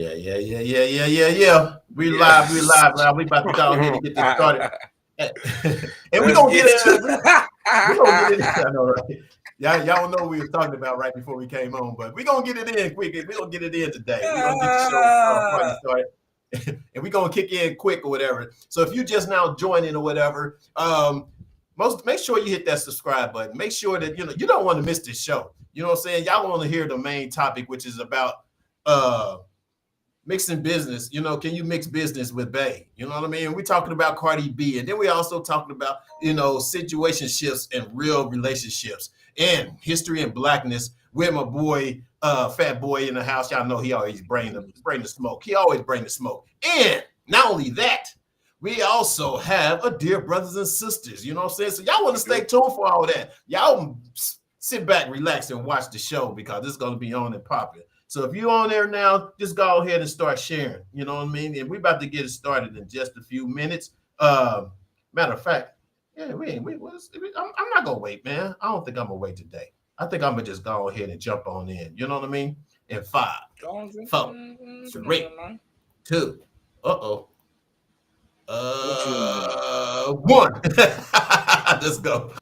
Yeah. We live. Now we about to go ahead and get this started. And we're gonna get it. We're gonna get it. I know, right? Y'all know what we were talking about right before we came on, but we're gonna get it in quick. We're gonna get it in today. We're gonna get the show party started. And we're gonna kick in quick or whatever. So if you just now joining or whatever, make sure you hit that subscribe button. Make sure that you don't want to miss this show. You know what I'm saying? Y'all want to hear the main topic, which is about mixing business. Can you mix business with Bay? You know what I mean? We're talking about Cardi B, and then we also talking about situationships and real relationships and history and blackness with my boy Fat Boy in the house. Y'all know he always bring the smoke. He always bring the smoke. And not only that, we also have a dear brothers and sisters. You know what I'm saying? So y'all want to stay tuned for all that. Y'all sit back, relax, and watch the show because it's going to be on and popping. So if you're on there now, just go ahead and start sharing. You know what I mean? And we're about to get it started in just a few minutes. Matter of fact, I'm not going to wait, man. I don't think I'm going to wait today. I think I'm going to just go ahead and jump on in. You know what I mean? In 5, 4, 3, 2, 1. Let's go.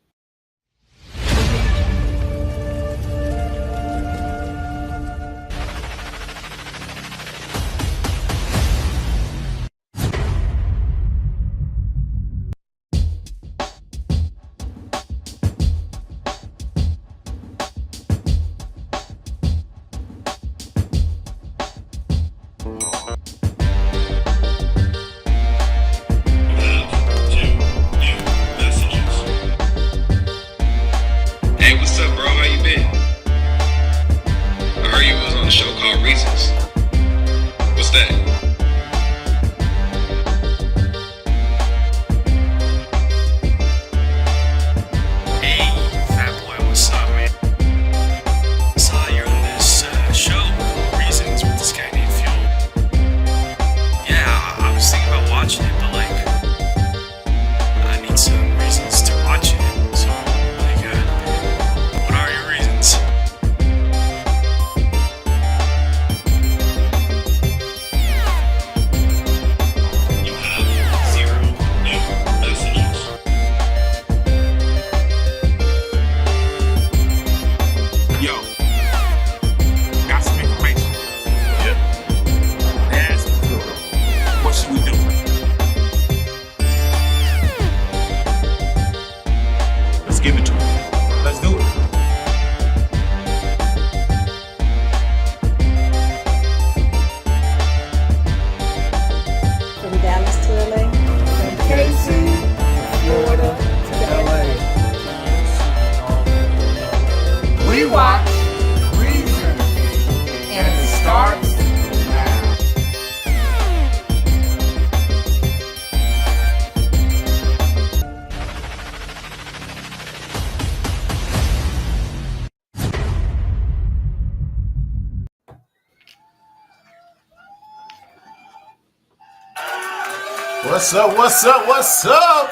What's up?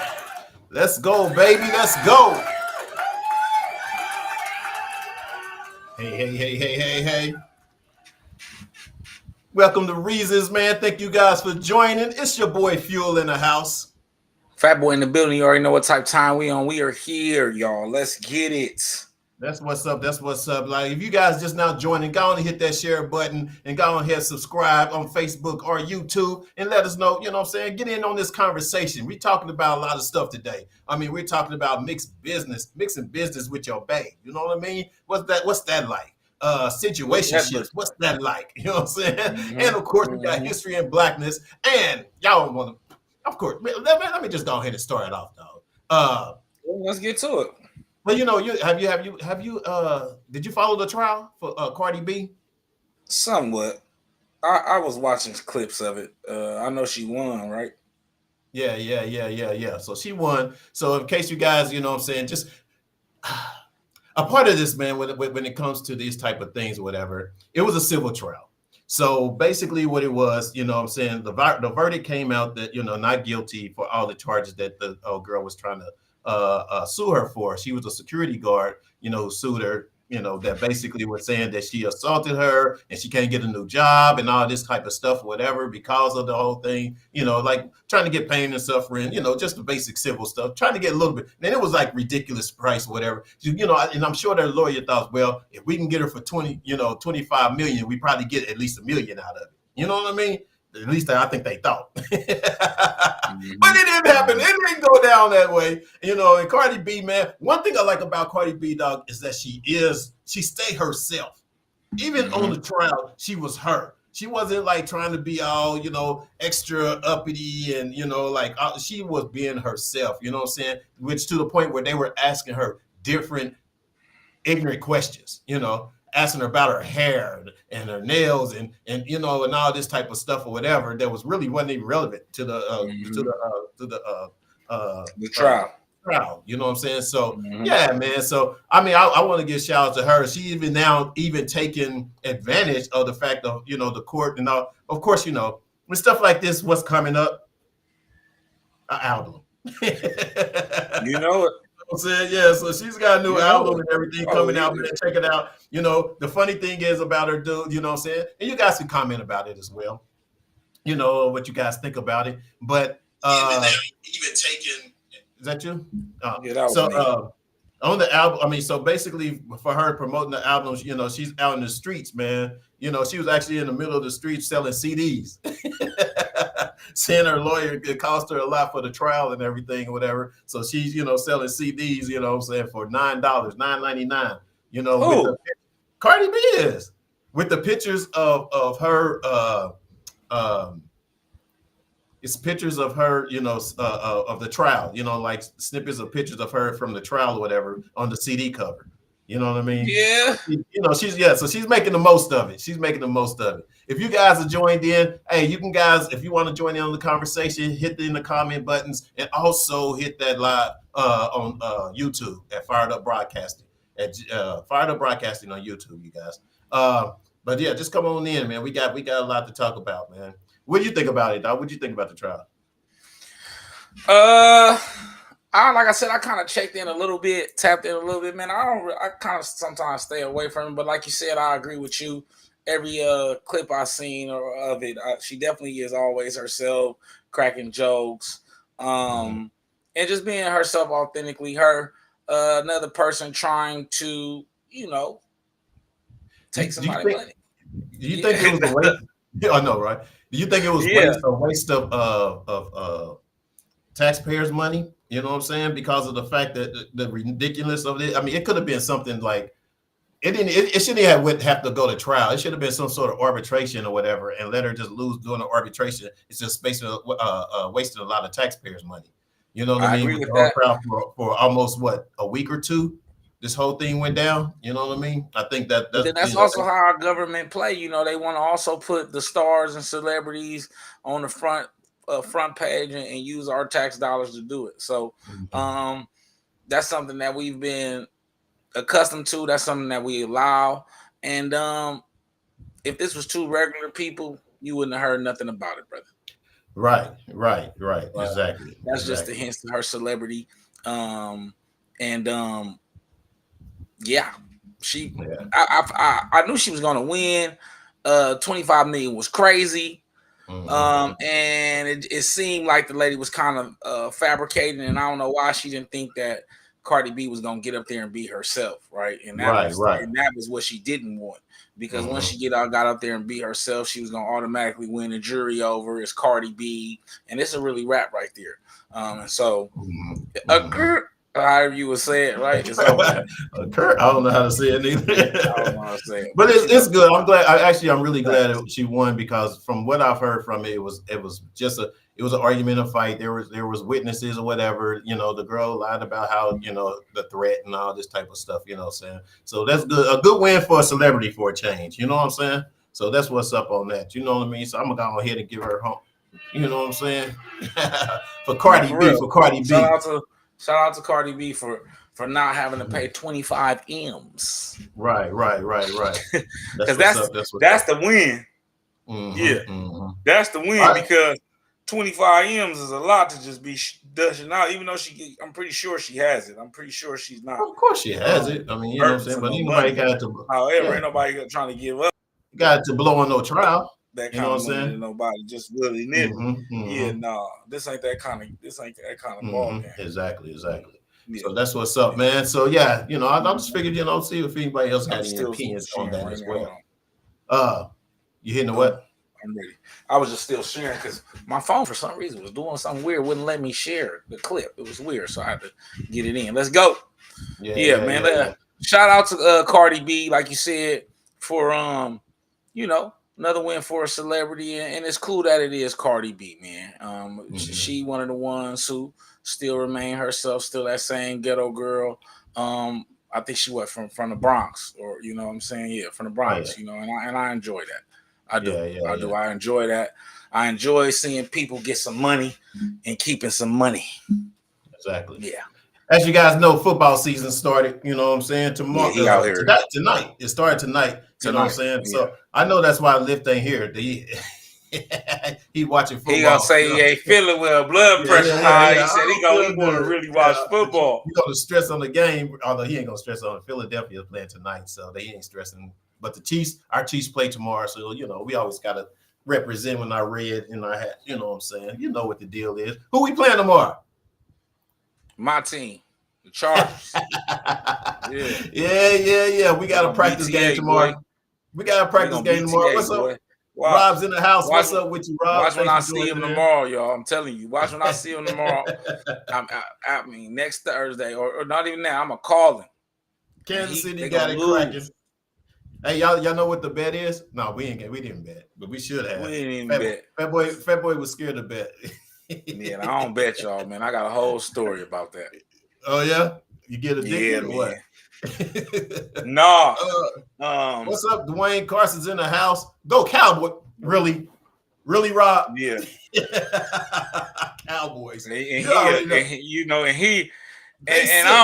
Let's go, baby. Let's go. Hey. Welcome to Reasons, man. Thank you guys for joining. It's your boy Fuel in the house. Fat Boy in the building. You already know what type of time we on. We are here, y'all. Let's get it. That's what's up. Like, if you guys just now joining, go on and hit that share button and go on ahead and subscribe on Facebook or YouTube and let us know, you know what I'm saying? Get in on this conversation. We're talking about a lot of stuff today. I mean, we're talking about mixing business with your bae. You know what I mean? What's that like? Situationships. What's that like? You know what I'm saying? Mm-hmm. And of course, we got history and blackness. And y'all want to, of course, let me just go ahead and start it off, though. Let's get to it. Well, did you follow the trial for Cardi B? Somewhat. I was watching clips of it. I know she won, right? Yeah. So she won. So in case you guys, you know what I'm saying, just a part of this, man, when it comes to these type of things or whatever, it was a civil trial. So basically what it was, you know what I'm saying, the verdict came out that, not guilty for all the charges that the girl was trying to sue her for. She was a security guard, who sued her that basically was saying that she assaulted her and she can't get a new job and all this type of stuff, whatever, because of the whole thing, like trying to get pain and suffering, just the basic civil stuff, trying to get a little bit. And it was like ridiculous price, whatever, and I'm sure their lawyer thought, well, if we can get her for 25 million, we probably get at least $1 million out of it. You know what I mean? At least I think they thought. But it didn't happen. It didn't go down that way. And Cardi B, man, one thing I like about Cardi B, dog, is that she stay herself. Even on the trial, she was her. She wasn't like trying to be all, extra uppity and, she was being herself, you know what I'm saying? Which to the point where they were asking her different ignorant questions, asking her about her hair and her nails and all this type of stuff or whatever that wasn't even relevant to the trial. You know what I'm saying? So yeah, man. So I mean, I want to give shout out to her. She even taking advantage of the fact of the court and all. Of course, when stuff like this, what's coming up? An album. You know it. I'm saying, yeah, so she's got a new album and everything coming out. Man, check it out. The funny thing is about her, dude, you know what I'm saying? And you guys can comment about it as well. What you guys think about it. But even taking, is that you? On the album, so basically for her promoting the album, she's out in the streets, man. She was actually in the middle of the streets selling CDs. Saying her lawyer, it cost her a lot for the trial and everything or whatever. So she's, selling CDs, for $9.99, with Cardi B is with the pictures of her, it's pictures of her, of the trial, like snippets of pictures of her from the trial or whatever on the CD cover. You know what I mean? Yeah. So she's making the most of it. She's making the most of it. If you guys are joined in, hey, you can guys, if you want to join in on the conversation, hit in the comment buttons and also hit that live on YouTube at Fired Up Broadcasting. At Fired Up Broadcasting on YouTube, you guys. But yeah, just come on in, man. We got a lot to talk about, man. What do you think about it, dog? What do you think about the trial? Like I said, I kind of checked in a little bit, tapped in a little bit, man. I kind of sometimes stay away from it, but like you said, I agree with you. Every clip I've seen of it, she definitely is always herself, cracking jokes, and just being herself authentically her. Another person trying to, take somebody's money. Do you think it was a waste? I know, right? Do you think it was a waste of taxpayers' money? You know what I'm saying? Because of the fact that the ridiculous of it. I mean, it could have been something like it shouldn't have to go to trial. It should have been some sort of arbitration or whatever, and let her just lose doing the arbitration. It's just basically wasting a lot of taxpayers' money. You know what I mean? Agree with that. For almost a week or two, this whole thing went down. You know what I mean? I think that's also how our government play. They want to also put the stars and celebrities on the front page and use our tax dollars to do it. So that's something that we've been accustomed to. That's something that we allow. And if this was two regular people, you wouldn't have heard nothing about it, brother. Right. Exactly. That's just a hint to her celebrity. I knew she was gonna win. 25 million was crazy. And it seemed like the lady was kind of fabricating, and I don't know why she didn't think that Cardi B was gonna get up there and be herself, right? And that was what she didn't want, because once she got up there and be herself, she was gonna automatically win the jury over. It's Cardi B, and it's a really rap right there. However you would say it, right? It's Kurt, I don't know how to say it either. I don't know how to say it. But it's good. I'm glad. I'm really glad that she won, because from what I've heard from it, it was an argument, a fight. There was witnesses or whatever. The girl lied about how the threat and all this type of stuff. You know what I'm saying? So that's good. A good win for a celebrity for a change. You know what I'm saying? So that's what's up on that. You know what I mean? So I'm gonna go ahead and give her home. You know what I'm saying? For Cardi B. Shout out to Cardi B for not having to pay 25 M's. Right. Because that's the win. That's the win, because 25 M's is a lot to just be dishing out, even though I'm pretty sure she has it. I'm pretty sure she's not. Of course she has it. I mean, you know what I'm saying? But ain't nobody got to. However, ain't nobody trying to give up. Got to blow on no trial. That you kind know of what I'm money saying? to nobody, just willy nilly. Mm-hmm. Yeah, no, this ain't that kind of ball game. Exactly. Yeah. So that's what's up, man. So yeah, I just figured, see if anybody else had any opinions on that as well. You hitting the what? I'm ready. I was just still sharing because my phone for some reason was doing something weird, wouldn't let me share the clip. It was weird, so I had to get it in. Let's go. Yeah, man. Yeah. Shout out to Cardi B, like you said, for another win for a celebrity, and it's cool that it is Cardi B, man. She one of the ones who still remain herself, still that same ghetto girl. I think she from the Bronx, or you know what I'm saying? Yeah, from the Bronx, and I enjoy that. I do. I enjoy that. I enjoy seeing people get some money and keeping some money. Exactly. Yeah. As you guys know, football season started, you know what I'm saying? Tomorrow, tonight. It started tonight. You know what I'm saying? Yeah. So I know that's why Lift ain't here. He watching football. He gonna say he ain't feeling well, blood pressure high. He said he gonna really watch football. He gonna stress on the game, although he ain't gonna stress on Philadelphia playing tonight, so they ain't stressing. But the Chiefs, our Chiefs play tomorrow, so we always gotta represent when I red in our hat. You know what I'm saying? You know what the deal is. Who we playing tomorrow? My team, the Chargers. Yeah. We got a practice game tomorrow. Boy. We got a practice game tomorrow. What's up? Rob's in the house. What's up with you, Rob? Watch when I see him tomorrow, y'all. I'm telling you. Watch when I see him tomorrow. I mean, next Thursday, or not even now. I'm gonna call him. Kansas City got it cracking. Hey, y'all know what the bet is? No, we didn't bet, but we should have. We didn't even bet. Fat boy was scared to bet. Yeah, I don't bet y'all, man. I got a whole story about that. Oh yeah, you get addicted or what? No. What's up? Dwayne Carson's in the house. Go Cowboy! Really, Rob? Yeah. Cowboys. And I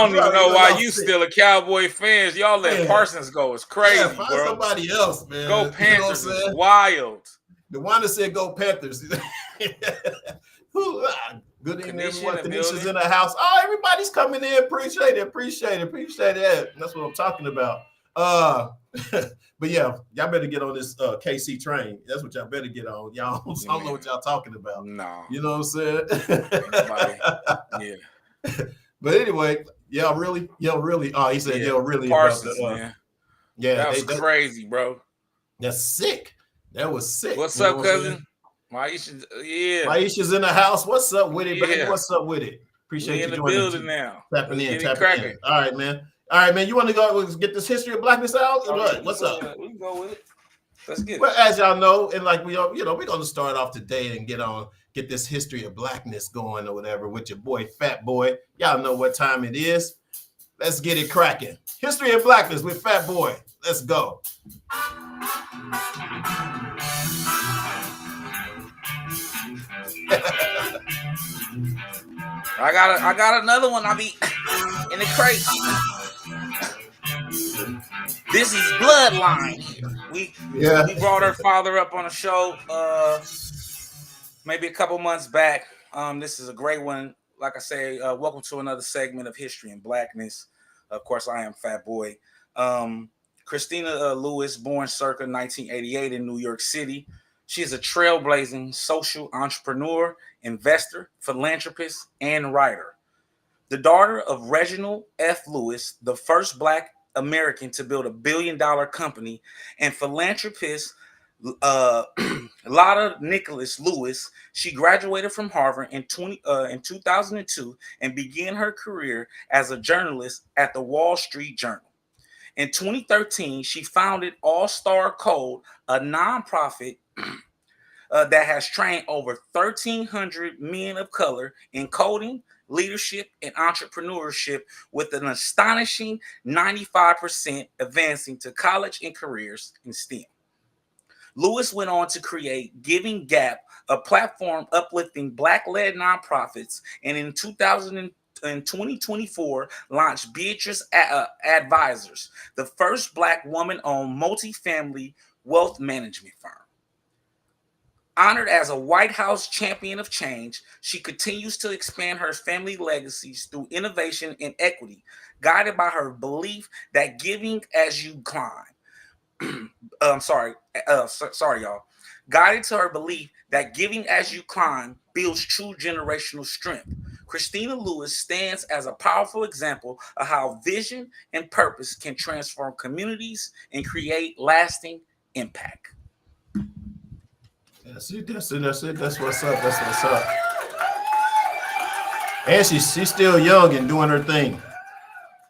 don't even know why you still a Cowboy fans. Y'all let Parsons go. It's crazy, find bro. Somebody else, man. Go Panthers. It's wild. The one that said go Panthers. Good evening, everyone. Tanisha's in the house. Oh, everybody's coming in. Appreciate it. That's what I'm talking about. But yeah, y'all better get on this KC train. That's what y'all better get on. Y'all don't know what y'all talking about. No. You know what I'm saying? Yeah. But anyway, really. Oh, he said, really. Parsons, man. Yeah, that was crazy, bro. That's sick. That was sick. What's up, cousin? Maisha's in the house. What's up with it, baby? What's up with it? Appreciate you in the joining building now. Tapping in. All right, man. You want to go get this history of blackness out? What's up? We can go with it. Let's get it. Well, as y'all know, and like we're gonna start off today and get this history of blackness going or whatever with your boy Fat Boy. Y'all know what time it is. Let's get it cracking. History of blackness with Fat Boy. Let's go. I got another one. I'll be in the crate. This is Bloodline. We brought her father up on a show maybe a couple months back. This is a great one. Like I say, welcome to another segment of History and Blackness. Of course, I am Fat Boy. Christina Lewis, born circa 1988 in New York City. She is a trailblazing social entrepreneur, investor, philanthropist, and writer. The daughter of Reginald F. Lewis, the first Black American to build $1 billion company, and philanthropist Lotta Nicholas Lewis, she graduated from Harvard in 2002 and began her career as a journalist at the Wall Street Journal. In 2013, she founded All Star Code, a nonprofit that has trained over 1,300 men of color in coding, leadership, and entrepreneurship, with an astonishing 95% advancing to college and careers in STEM. Lewis went on to create Giving Gap, a platform uplifting Black-led nonprofits, and in 2024 launched Beatrice Advisors, the first Black woman-owned multifamily wealth management firm. Honored as a White House champion of change, she continues to expand her family legacies through innovation and equity, guided by her belief that giving as you climb. Sorry, y'all. Guided to her belief that giving as you climb builds true generational strength. Christina Lewis stands as a powerful example of how vision and purpose can transform communities and create lasting impact. That's it. That's it. That's it. That's what's up. That's what's up. And she's still young and doing her thing.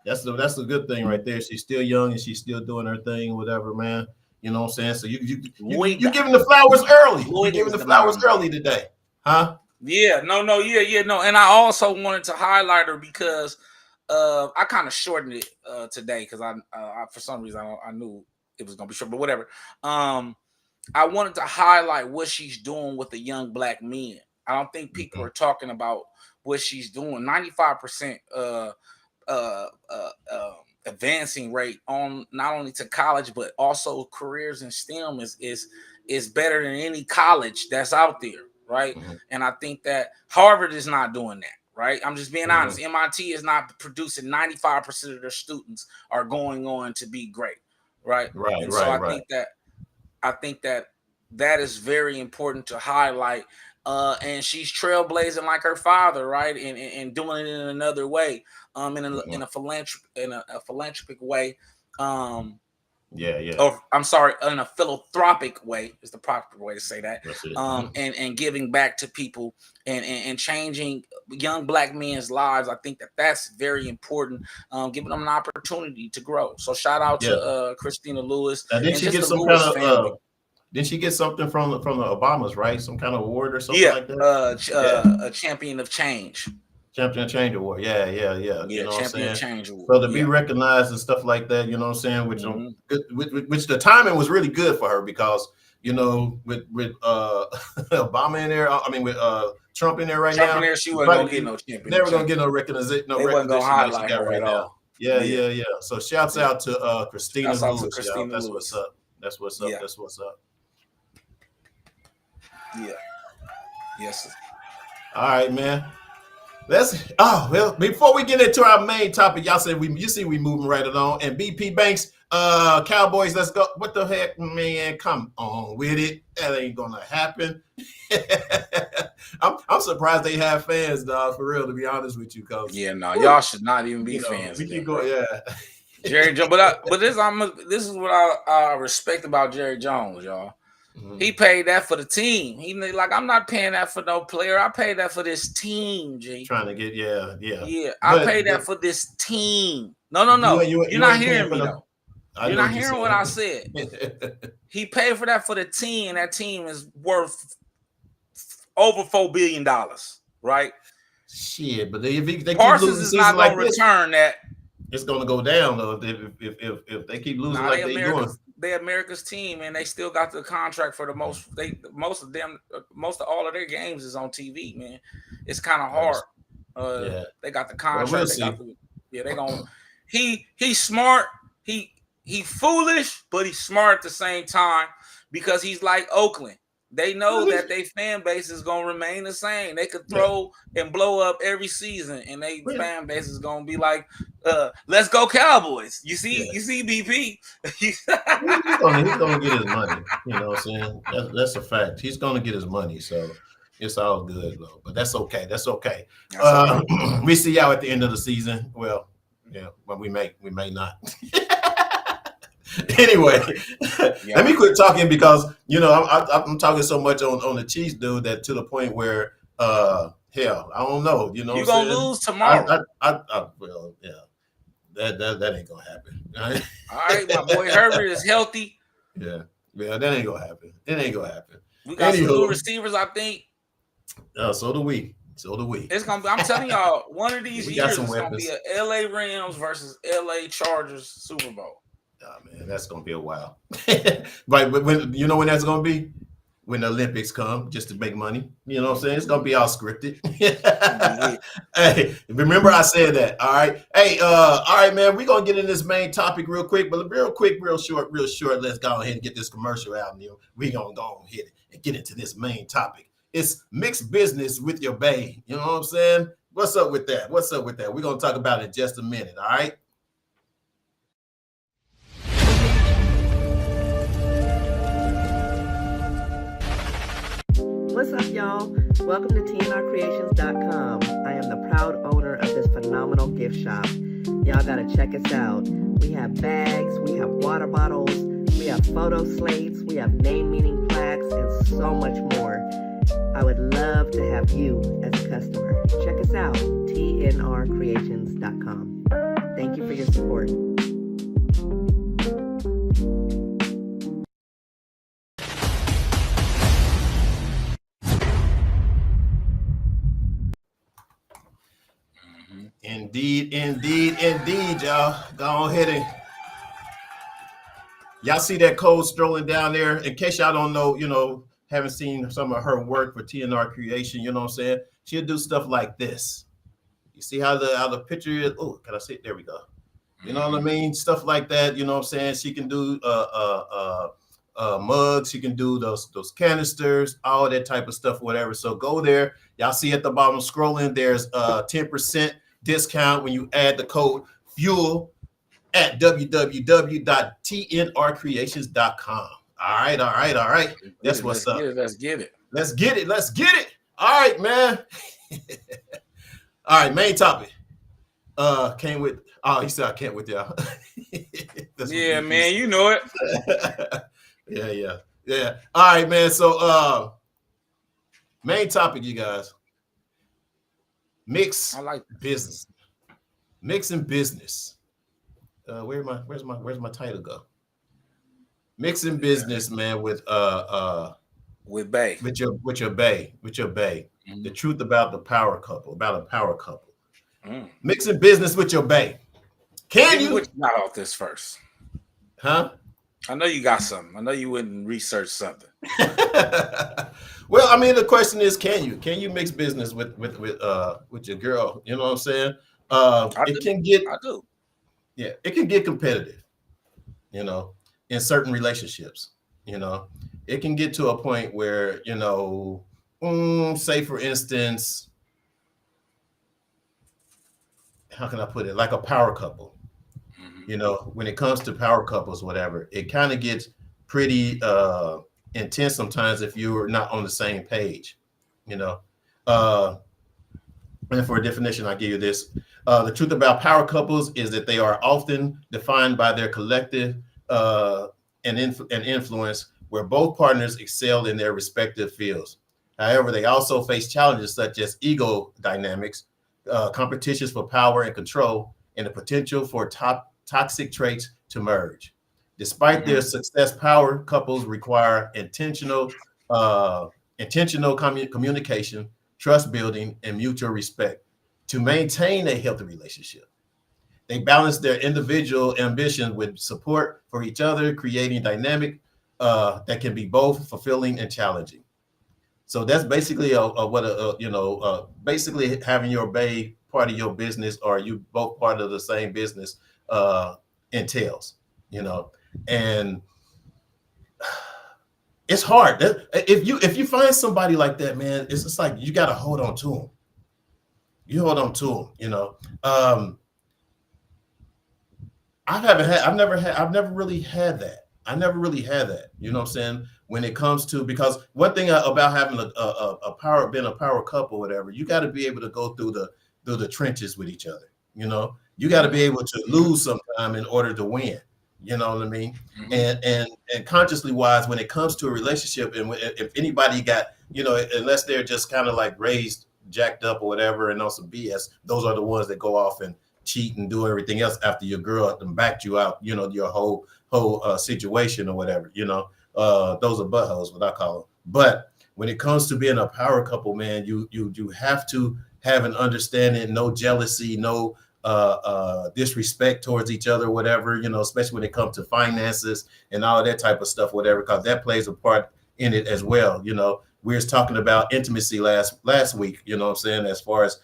That's the good thing right there. She's still young and she's still doing her thing, whatever, man. You know what I'm saying? So you giving the flowers early. You're giving the flowers early today, huh? Yeah, no. And I also wanted to highlight her because I kind of shortened it today because I for some reason I knew it was gonna be short, but whatever. I wanted to highlight what she's doing with the young black men. I don't think people are talking about what she's doing. 95% advancing rate on not only to college but also careers in STEM is better than any college that's out there, right? And I think that Harvard is not doing that, right? I'm just being honest. MIT is not producing 95% of their students are going on to be great, right? I think that is very important to highlight. And she's trailblazing like her father, right? And doing it in another way, in a philanthropic way. Or I'm sorry, in a philanthropic way is the proper way to say that. And giving back to people and changing young black men's lives. I think that's very important. Giving them an opportunity to grow. So shout out to Christina Lewis. Did she get some kind of? Did she get something from the Obamas, right? Some kind of award or something like that? A champion of change. Champion of Change Award. Yeah. You know Champion of Change Award. So to be recognized and stuff like that, you know what I'm saying? Which the timing was really good for her because, you know, with Obama in there, I mean with Trump in there right now. In there, she wasn't gonna get no champion. Never gonna get no recognition. They wasn't gonna highlight her right now. Yeah. So shouts out to Christina Lewis. That's what's up. That's what's up. That's what's up. Yeah. Yes. All right, man. Before we get into our main topic, y'all said you see we moving right along. And BP Banks, Cowboys, let's go. What the heck, man? Come on with it. That ain't gonna happen. I'm surprised they have fans, dog, for real, to be honest with you. Y'all should not even be fans. We can go, Jerry Jones, but this is what I respect about Jerry Jones, y'all. He paid that for the team. He like, I'm not paying that for no player. I paid that for this team, G. Trying to get I paid that for this team. No. You're not hearing me though. You're not hearing what I said. He paid for that for the team, and that team is worth over $4 billion, right? Shit, but if they Parsons is not going to return that. It's going to go down though if they keep losing like they doing. They're America's team, and they still got the contract for the most. Most of all of their games is on TV, man. It's kind of hard. They got the contract. They gonna. He's smart. He foolish, but he's smart at the same time because he's like Oakland. They know that their fan base is gonna remain the same. They could throw and blow up every season, and their fan base is gonna be like, "Let's go Cowboys!" You see BP. He's gonna get his money. You know what I'm saying? That's a fact. He's gonna get his money, so it's all good, though. But that's okay. We see y'all at the end of the season. Well, but we may not. Anyway, let me quit talking because I'm talking so much on the Chiefs, dude, that to the point where hell, I don't know. You know, you're gonna lose tomorrow. That ain't gonna happen. All right, my boy Herbert is healthy. Yeah, that ain't gonna happen. It ain't gonna happen. We got some new receivers, I think. So do we. It's gonna be. I'm telling y'all, one of these years it's gonna be a LA Rams versus LA Chargers Super Bowl. Oh, man, that's gonna be a while. But when when that's gonna be? When the Olympics come, just to make money. You know what I'm saying? It's gonna be all scripted. Hey, remember I said that. All right. Hey, all right, man. We're gonna get in this main topic real quick, but real short. Let's go ahead and get this commercial out. We gonna go and hit it. and get into this main topic. It's mixed business with your bae. You know what I'm saying? What's up with that? What's up with that? We're going to talk about it in just a minute. All right. What's up, y'all? Welcome to TNRCreations.com. I am the proud owner of this phenomenal gift shop. Y'all gotta check us out. We have bags, we have water bottles, we have photo slates, we have name-meaning plaques, and so much more. I would love to have you as a customer. Check us out, TNRCreations.com. Thank you for your support. Indeed, y'all. Go ahead and y'all see that code strolling down there. In case y'all don't know, haven't seen some of her work for TNR Creation, you know what I'm saying? She'll do stuff like this. You see how the picture is? Oh, can I see it? There we go. You know what I mean? Stuff like that, you know what I'm saying? She can do mugs, she can do those canisters, all that type of stuff, whatever. So go there. Y'all see at the bottom scrolling, there's 10% discount when you add the code FUEL at www.tnrcreations.com. All right. That's what's up. Let's get it. All right, man. All right, main topic. Came with. Oh, he said I can't with y'all. Yeah, man, you know it. Yeah. All right, man. So, main topic, you guys. Mixing business. Where's my title go? Mixing business, man, with bae. With your bae. Mm-hmm. The truth about a power couple. Mixing business with your bae. Can you? What you got off this first? Huh? I know you got something. I know you wouldn't research something. Well, I mean, the question is, can you mix business with your girl? You know what I'm saying? It can get competitive, in certain relationships. It can get to a point where, say for instance, how can I put it? Like a power couple. When it comes to power couples, whatever, it kind of gets pretty intense sometimes if you're not on the same page. And for a definition, I'll give you this. The truth about power couples is that they are often defined by their collective and influence, where both partners excel in their respective fields. However, they also face challenges such as ego dynamics, competitions for power and control, and the potential for toxic traits to merge. Despite their success, power couples require intentional communication, trust building, and mutual respect to maintain a healthy relationship. They balance their individual ambition with support for each other, creating dynamic that can be both fulfilling and challenging. So that's basically basically having your bae part of your business, or you both part of the same business entails, and it's hard. If you find somebody like that, man, it's just like you got to hold on to them. I've never really had that. You know what I'm saying? When it comes to, because one thing about having being a power couple, whatever, you got to be able to go through the trenches with each other. You got to be able to lose sometime in order to win. You know what I mean? And consciously wise, when it comes to a relationship, and if anybody got, unless they're just kind of like raised, jacked up or whatever, and on some BS, those are the ones that go off and cheat and do everything else after your girl and backed you out, your whole situation or whatever, those are buttholes, what I call them. But when it comes to being a power couple, man, you have to have an understanding, no jealousy, no disrespect towards each other, whatever, especially when it comes to finances and all that type of stuff, whatever, because that plays a part in it as well. We was talking about intimacy last week, what I'm saying, as far as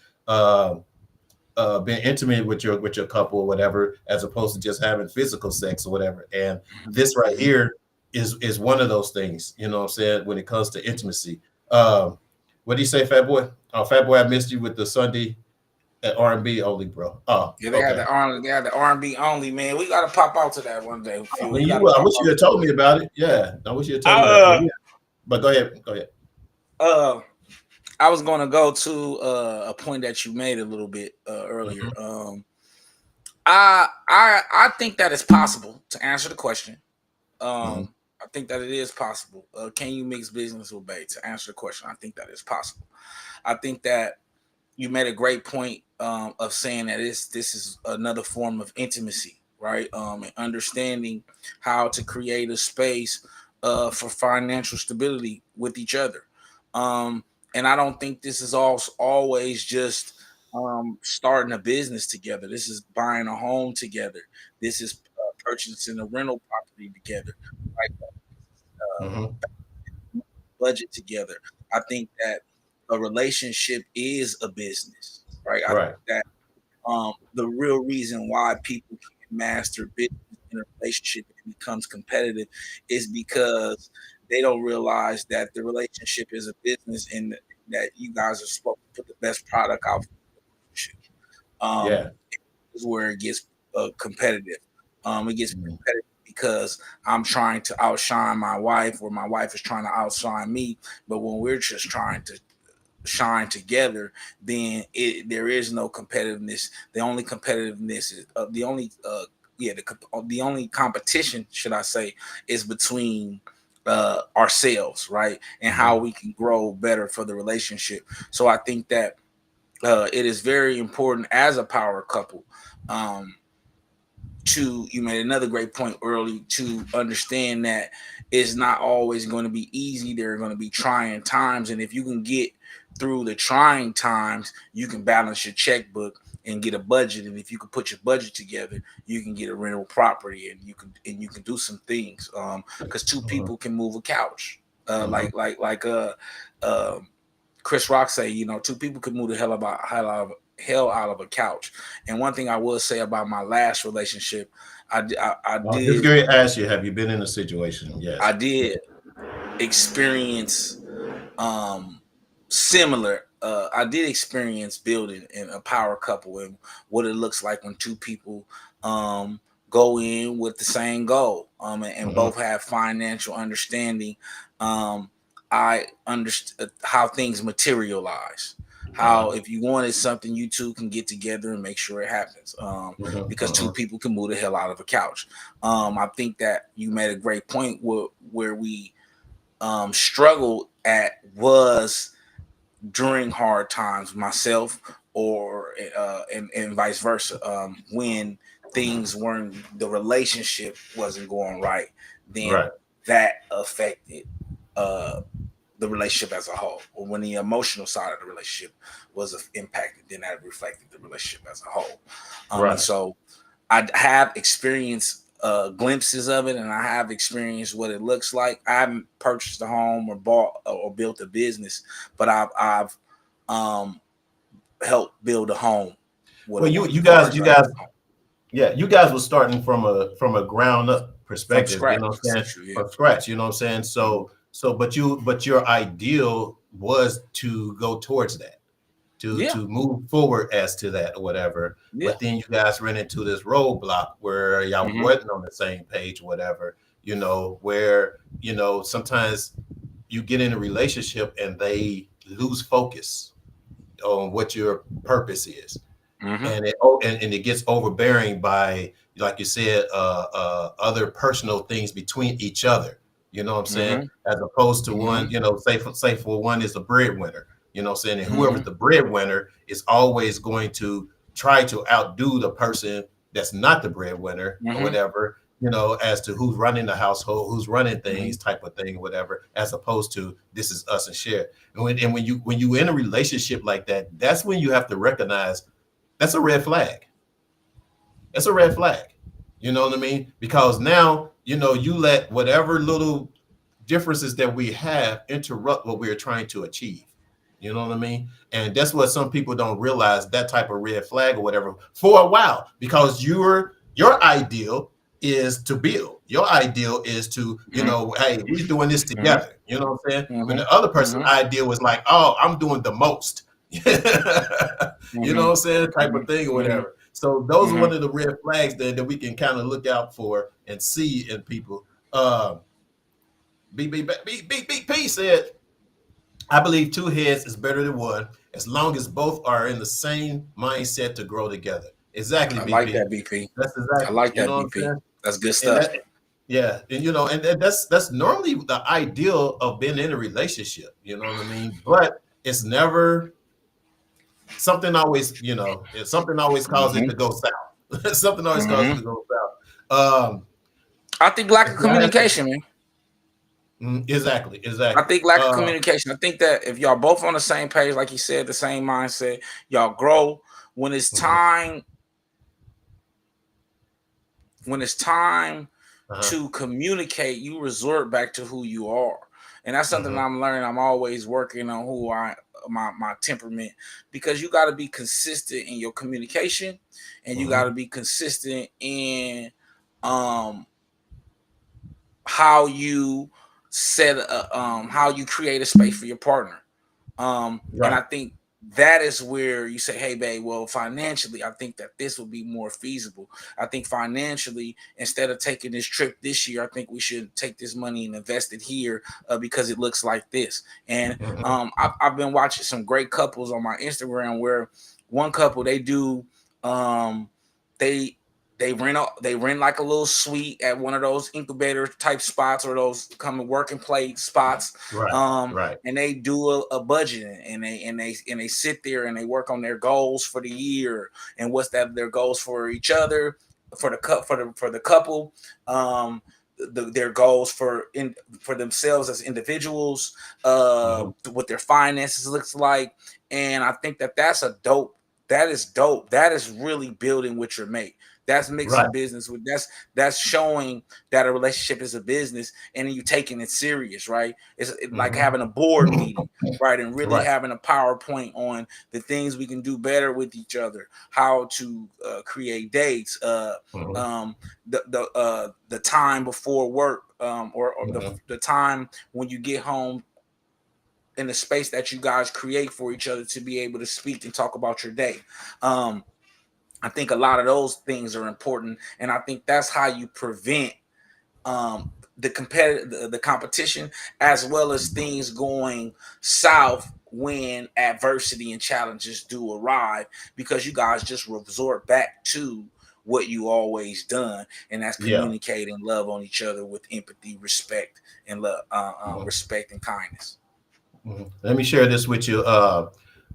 being intimate with your couple or whatever, as opposed to just having physical sex or whatever. And this right here is one of those things, you know what I'm saying, when it comes to intimacy. What do you say, Fat Boy? Oh, Fat Boy, I missed you with the Sunday at R&B only, bro. Oh, Yeah, they okay. had the R&B only, man. We gotta pop out to that one day. I wish you had told me about it. Yeah, I wish you had told me about it. But go ahead. I was gonna go to a point that you made a little bit earlier. Mm-hmm. I think that it's possible to answer the question. Mm-hmm. I think that it is possible. Can you mix business with Bay? To answer the question, I think that is possible. I think that you made a great point of saying that this is another form of intimacy, right? And understanding how to create a space for financial stability with each other. And I don't think this is always just starting a business together. This is buying a home together. This is purchasing a rental property together, right? Budget together. I think that a relationship is a business, right? I think that the real reason why people can't master business in a relationship and becomes competitive is because they don't realize that the relationship is a business and that you guys are supposed to put the best product out for the relationship. Is where it gets competitive. It gets competitive because I'm trying to outshine my wife, or my wife is trying to outshine me. But when we're just trying to shine together, then there is no competitiveness. The only competitiveness is the only competition, should I say, is between ourselves, right? And how we can grow better for the relationship. So I think that it is very important as a power couple you made another great point early, to understand that it's not always going to be easy. There are going to be trying times, and if you can get through the trying times, you can balance your checkbook and get a budget. And if you can put your budget together, you can get a rental property, and you can do some things. Because two people can move a couch, like Chris Rock say, you know, two people could move the hell out of a couch. And one thing I will say about my last relationship, I did. Just going to ask you, have you been in a situation? Yes, I did experience similar. I did experience building in a power couple and what it looks like when two people go in with the same goal and both have financial understanding. I understood how things materialize. How if you wanted something, you two can get together and make sure it happens. Because two people can move the hell out of a couch. I think that you made a great point where we struggled at was during hard times, myself or and vice versa. When things weren't, the relationship wasn't going right, then that affected the relationship as a whole. Or when the emotional side of the relationship was impacted, then that reflected the relationship as a whole. And so I have experienced glimpses of it, and I have experienced what it looks like. I haven't purchased a home or bought or built a business, but I've helped build a home. Well, you guys were starting from a ground up perspective, you know what I'm saying? From scratch, you know what I'm saying? But your ideal was to go towards that, to move forward as to that or whatever. But then you guys ran into this roadblock where y'all wasn't on the same page or whatever, you know, where, you know, sometimes you get in a relationship and they lose focus on what your purpose is. And it gets overbearing by, like you said, other personal things between each other. You know what I'm saying? As opposed to one, you know, say for one is a breadwinner. You know what I'm saying? And whoever's the breadwinner is always going to try to outdo the person that's not the breadwinner or whatever, you know, as to who's running the household, who's running things, type of thing, or whatever, as opposed to this is us and share. And when you in a relationship like that, that's when you have to recognize that's a red flag. That's a red flag. You know what I mean? Because now, you know, you let whatever little differences that we have interrupt what we're trying to achieve. You know what I mean? And that's what some people don't realize, that type of red flag or whatever, for a while, because your ideal is to build. Your ideal is to, you know, hey, we're doing this together. You know what I'm saying? When the other person's ideal was like, oh, I'm doing the most. You know what I'm saying? Type of thing or whatever. So those are one of the red flags that we can kind of look out for and see in people. BP said, I believe two heads is better than one as long as both are in the same mindset to grow together. Exactly, I BP. like that, BP. That's exactly. I like that, BP. That's good stuff. Yeah, and you know, and that's normally the ideal of being in a relationship. You know what I mean? But it's never something always, you know, something always causes it to go south. Something always causes it to go south. I think lack of communication, man. Exactly. I think lack of communication. I think that if y'all both on the same page, like you said, the same mindset, y'all grow. When it's time, to communicate, you resort back to who you are, and that's something I'm learning. I'm always working on who my temperament, because you got to be consistent in your communication, and you got to be consistent in how you how you create a space for your partner. And I think that is where you say, hey, babe, well, financially, I think that this would be more feasible. I think financially, instead of taking this trip this year, I think we should take this money and invest it here because it looks like this. And I've been watching some great couples on my Instagram where one couple, they do, they rent like a little suite at one of those incubator type spots or those come and work and play spots. And they do a budget and they sit there and they work on their goals for the year and what's their goals for each other, for the couple, their goals for themselves as individuals, what their finances looks like. And I think that is dope. That is really building with your mate. That's mixing business with that's showing that a relationship is a business and you taking it serious, right? It's like having a board meeting, right? And really having a PowerPoint on the things we can do better with each other, how to create dates, the time before work, or the time when you get home, in the space that you guys create for each other to be able to speak and talk about your day. I think a lot of those things are important, and I think that's how you prevent the competition, as well as things going south when adversity and challenges do arrive, because you guys just resort back to what you always done, and that's communicating love on each other with empathy, respect, and love, respect and kindness. Let me share this with you.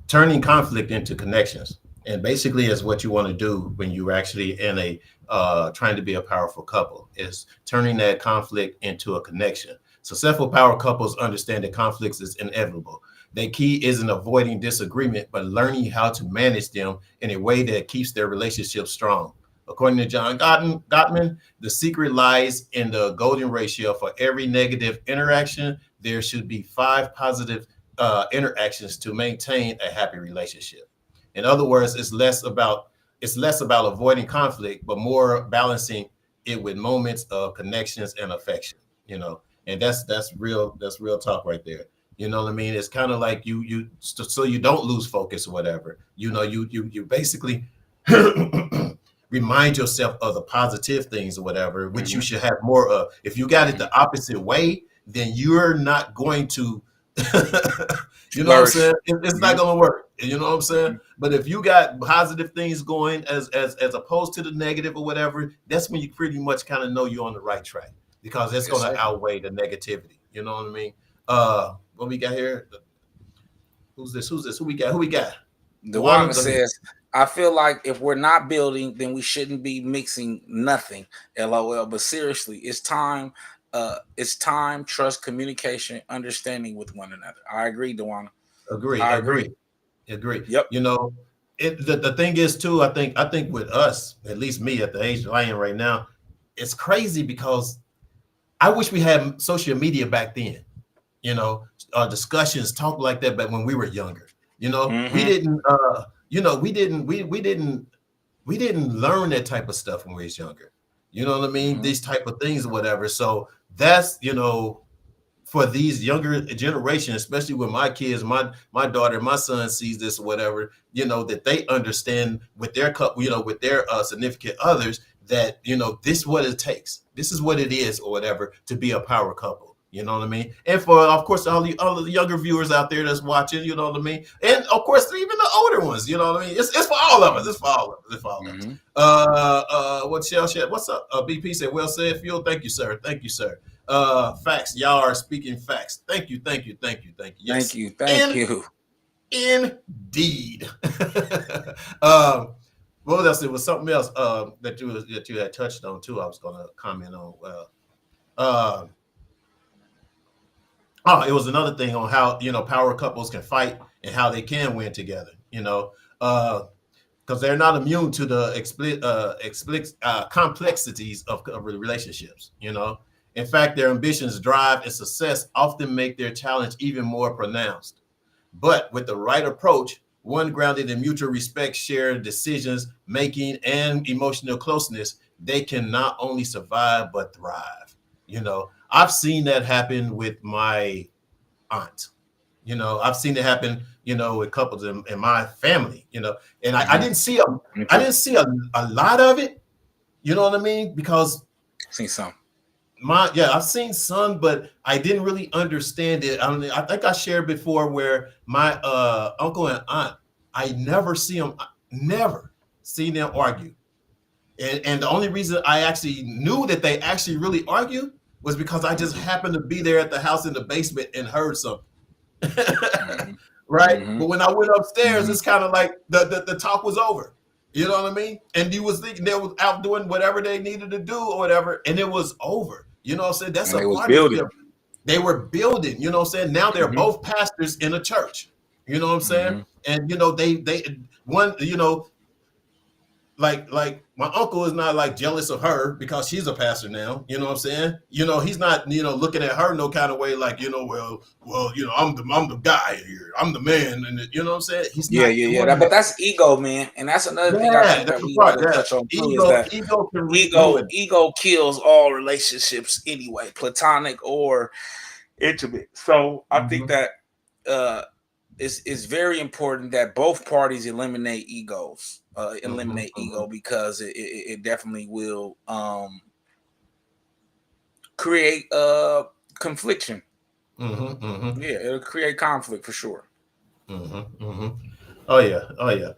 Turning conflict into connections. And basically is what you want to do when you're actually in a trying to be a powerful couple, is turning that conflict into a connection. Successful power couples understand that conflicts is inevitable. The key isn't avoiding disagreement, but learning how to manage them in a way that keeps their relationship strong. According to John Gottman, the secret lies in the golden ratio. For every negative interaction, there should be 5 positive interactions to maintain a happy relationship. In other words, it's less about avoiding conflict, but more balancing it with moments of connections and affection. You know, and that's real talk right there. You know what I mean? It's kind of like you so you don't lose focus or whatever. You know, you basically remind yourself of the positive things or whatever, which you should have more of. If you got it the opposite way, then you're not going to. You know what I'm saying? It's not gonna work. You know what I'm saying? But if you got positive things going as opposed to the negative or whatever, that's when you pretty much kind of know you're on the right track, because it's gonna outweigh the negativity. You know what I mean? What we got here? Who's this? Who we got? Dewana says, I feel like if we're not building, then we shouldn't be mixing nothing. LOL. But seriously, it's time, trust, communication, understanding with one another. I agree, Dewana. I agree. Yep. You know, the thing is too, I think with us, at least me at the age that I am right now, it's crazy because I wish we had social media back then. You know, discussions, talk like that, but when we were younger, you know, we didn't, we didn't learn that type of stuff when we was younger. You know what I mean? These type of things or whatever. So that's, for these younger generation, especially with my kids, my daughter, my son sees this or whatever, that they understand with their with their significant others that, this is what it takes. This is what it is or whatever to be a power couple. You know what I mean? And for, of course, all the younger viewers out there that's watching, you know what I mean? And of course, even the older ones, you know what I mean? It's for all of us. It's for all of us. It's for all of us. What Shell Shed? What's up? BP said, well said, Fuel. Thank you, sir. Thank you, sir. Facts. Y'all are speaking facts. Thank you. Yes. Thank you. Indeed. What else? It was something else that you had touched on too. I was going to comment on. It was another thing on how power couples can fight and how they can win together. Because they're not immune to the complexities of relationships. In fact, their ambitions, drive, and success often make their challenge even more pronounced. But with the right approach, one grounded in mutual respect, shared decisions making, and emotional closeness, they can not only survive but thrive. I've seen that happen with my aunt. I've seen it happen, with couples in my family. And I didn't see a lot of it. You know what I mean? Because seen some. I've seen some, but I didn't really understand it. I think I shared before where my uncle and aunt, I never seen them argue. And the only reason I actually knew that they actually really argued was because I just happened to be there at the house in the basement and heard something. Right? But when I went upstairs, it's kind of like the talk was over. You know what I mean? And you was thinking they was out doing whatever they needed to do or whatever, and it was over. You know what I'm saying? That's a partnership. They were building, you know what I'm saying? Now they're both pastors in a church. You know what I'm saying? And they one, like my uncle is not like jealous of her because she's a pastor now. You know what I'm saying? He's not, looking at her no kind of way like, well, I'm the guy here. I'm the man. And you know what I'm saying? He's not but that's ego, man. And that's another thing I think that we want to touch on too, is that ego kills all relationships anyway, platonic or intimate. So I think that it's very important that both parties eliminate egos. Ego, because it definitely will create confliction. Yeah, it'll create conflict for sure. Oh yeah.